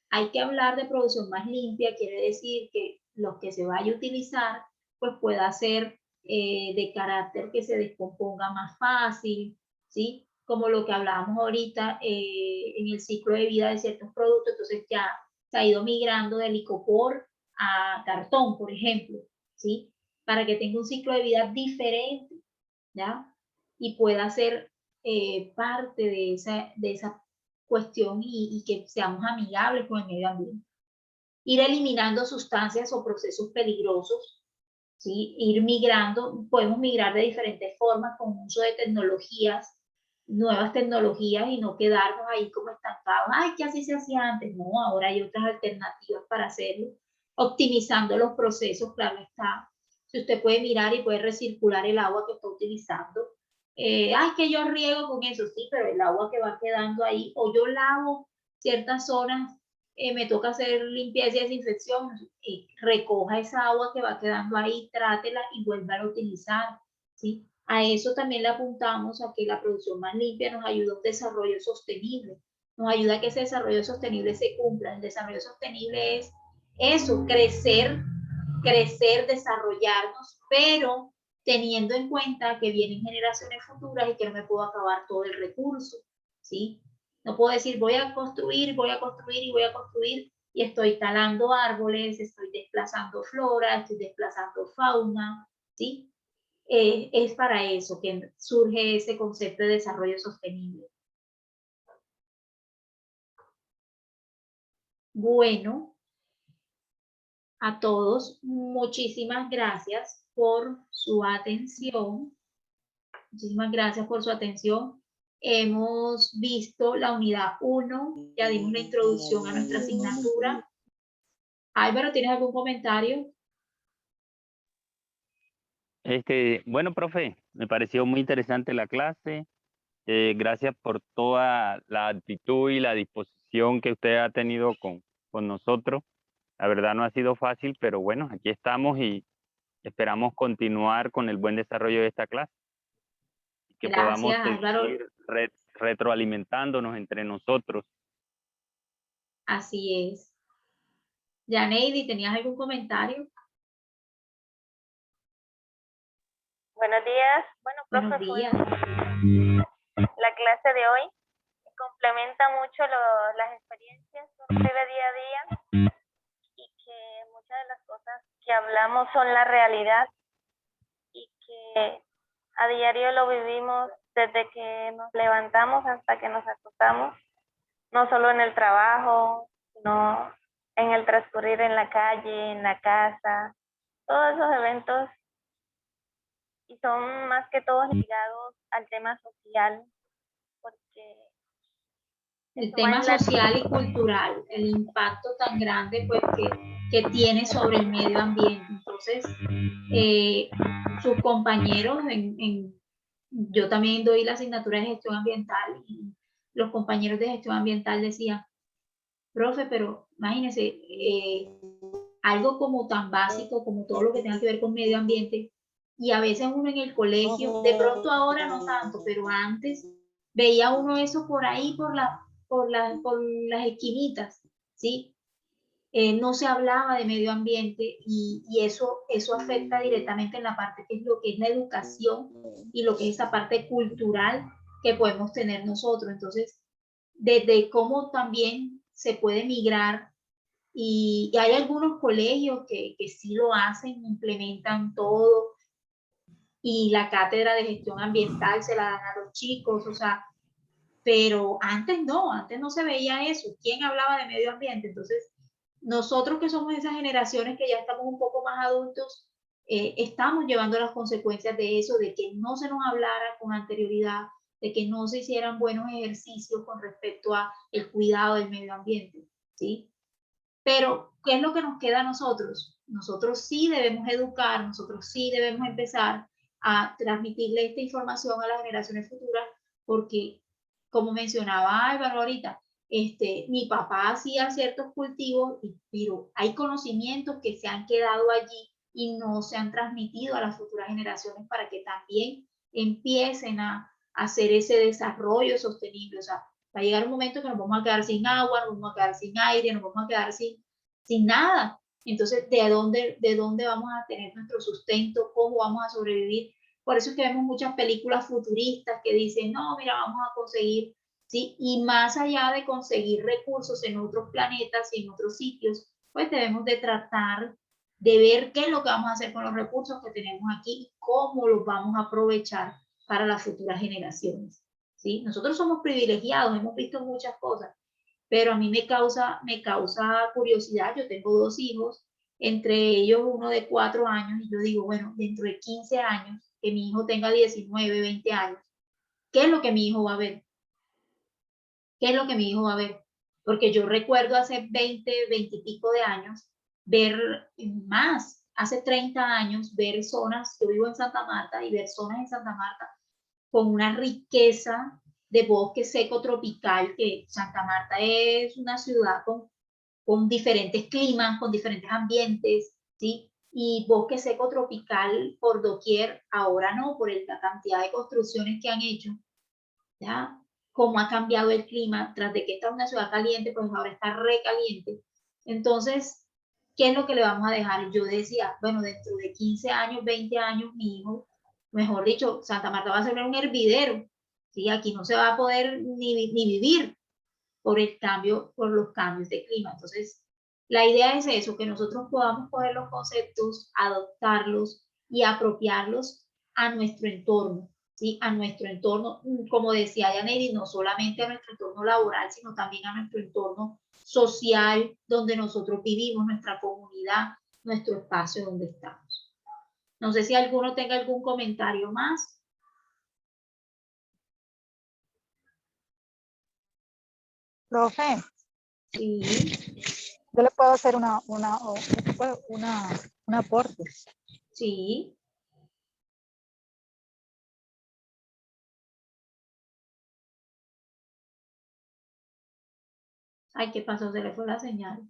hay que hablar de producción más limpia, quiere decir que lo que se vaya a utilizar pues pueda ser de carácter que se descomponga más fácil, ¿sí? Como lo que hablábamos ahorita en el ciclo de vida de ciertos productos, entonces ya se ha ido migrando del icopor a cartón, por ejemplo, ¿sí? Para que tenga un ciclo de vida diferente, ¿ya? Y pueda ser parte de esa cuestión y que seamos amigables con el medio ambiente. Ir eliminando sustancias o procesos peligrosos, ¿sí? Ir migrando, podemos migrar de diferentes formas con uso de tecnologías, nuevas tecnologías, y no quedarnos ahí como estancados. Ay, que así se hacía antes. No, ahora hay otras alternativas para hacerlo, optimizando los procesos, claro está. Si usted puede mirar y puede recircular el agua que está utilizando. Ay, que yo riego con eso, sí, pero el agua que va quedando ahí, o yo lavo ciertas zonas, me toca hacer limpieza y desinfección, recoja esa agua que va quedando ahí, trátela y vuelva a utilizar, ¿sí? A eso también le apuntamos, a que la producción más limpia nos ayuda a un desarrollo sostenible, nos ayuda a que ese desarrollo sostenible se cumpla. El desarrollo sostenible es eso, crecer, desarrollarnos, pero teniendo en cuenta que vienen generaciones futuras y que no me puedo acabar todo el recurso, ¿sí? No puedo decir voy a construir y estoy talando árboles, estoy desplazando flora, estoy desplazando fauna, ¿sí? Es para eso que surge ese concepto de desarrollo sostenible. Bueno, a todos, muchísimas gracias por su atención. Muchísimas gracias por su atención. Hemos visto la unidad 1, ya dimos la introducción a nuestra asignatura. Álvaro, ¿tienes algún comentario? Bueno, profe, me pareció muy interesante la clase. Gracias por toda la actitud y la disposición que usted ha tenido con nosotros. La verdad no ha sido fácil, pero bueno, aquí estamos y esperamos continuar con el buen desarrollo de esta clase. Que podamos Gracias, Álvaro. seguir retroalimentándonos entre nosotros. Así es. Yaneidi, ¿tenías algún comentario? Buenos días. Bueno, profe, Buenos días. la clase de hoy complementa mucho las experiencias que uno vive día a día y que muchas de las cosas que hablamos son la realidad y que a diario lo vivimos desde que nos levantamos hasta que nos acostamos, no solo en el trabajo, sino en el transcurrir en la calle, en la casa, todos esos eventos, y son más que todos ligados al tema social, porque el tema social y cultural, el impacto tan grande pues que tiene sobre el medio ambiente. Entonces, sus compañeros, yo también doy la asignatura de gestión ambiental y los compañeros de gestión ambiental decían, profe, pero imagínense, algo como tan básico como todo lo que tenga que ver con medio ambiente, y a veces uno en el colegio, de pronto ahora no tanto, pero antes veía uno eso por ahí, por las esquinitas, ¿sí? No se hablaba de medio ambiente y eso afecta directamente en la parte que es lo que es la educación y lo que es esa parte cultural que podemos tener nosotros. Entonces, desde cómo también se puede migrar y hay algunos colegios que sí lo hacen, implementan todo y la cátedra de gestión ambiental se la dan a los chicos, o sea, pero antes no se veía eso. ¿Quién hablaba de medio ambiente? Entonces, nosotros que somos esas generaciones que ya estamos un poco más adultos, estamos llevando las consecuencias de eso, de que no se nos hablara con anterioridad, de que no se hicieran buenos ejercicios con respecto a el cuidado del medio ambiente, ¿sí? Pero, ¿qué es lo que nos queda a nosotros? Nosotros sí debemos educar, nosotros sí debemos empezar a transmitirle esta información a las generaciones futuras, porque, como mencionaba Álvaro ahorita, mi papá hacía ciertos cultivos, pero hay conocimientos que se han quedado allí y no se han transmitido a las futuras generaciones para que también empiecen a hacer ese desarrollo sostenible. O sea, va a llegar un momento que nos vamos a quedar sin agua, nos vamos a quedar sin aire, nos vamos a quedar sin nada. Entonces, ¿de dónde vamos a tener nuestro sustento? ¿Cómo vamos a sobrevivir? Por eso es que vemos muchas películas futuristas que dicen, no, mira, vamos a conseguir, ¿sí? Y más allá de conseguir recursos en otros planetas y en otros sitios, pues debemos de tratar de ver qué es lo que vamos a hacer con los recursos que tenemos aquí y cómo los vamos a aprovechar para las futuras generaciones, ¿sí? Nosotros somos privilegiados, hemos visto muchas cosas, pero a mí me causa curiosidad. Yo tengo 2 hijos, entre ellos uno de 4 años, y yo digo, bueno, dentro de 15 años, que mi hijo tenga 19, 20 años, ¿qué es lo que mi hijo va a ver? ¿Qué es lo que mi hijo va a ver? Porque yo recuerdo hace 20 y pico de años, ver más, hace 30 años, ver zonas, yo vivo en Santa Marta, y ver zonas en Santa Marta con una riqueza de bosque seco tropical, que Santa Marta es una ciudad con diferentes climas, con diferentes ambientes, ¿sí? Y bosque seco tropical por doquier. Ahora no, por la cantidad de construcciones que han hecho, ¿ya? Cómo ha cambiado el clima, tras de que esta es una ciudad caliente, pues ahora está recaliente. Entonces, ¿qué es lo que le vamos a dejar? Yo decía, bueno, dentro de 15 años, 20 años, mi hijo, mejor dicho, Santa Marta va a ser un hervidero, ¿sí? Aquí no se va a poder ni vivir por los cambios de clima. Entonces, la idea es eso, que nosotros podamos coger los conceptos, adoptarlos y apropiarlos a nuestro entorno, ¿sí? A nuestro entorno, como decía Yaneri, no solamente a nuestro entorno laboral, sino también a nuestro entorno social, donde nosotros vivimos, nuestra comunidad, nuestro espacio donde estamos. No sé si alguno tenga algún comentario más. Profe, Sí, yo le puedo hacer un aporte. sí. Ay, ¿qué pasó? Se le fue la señal.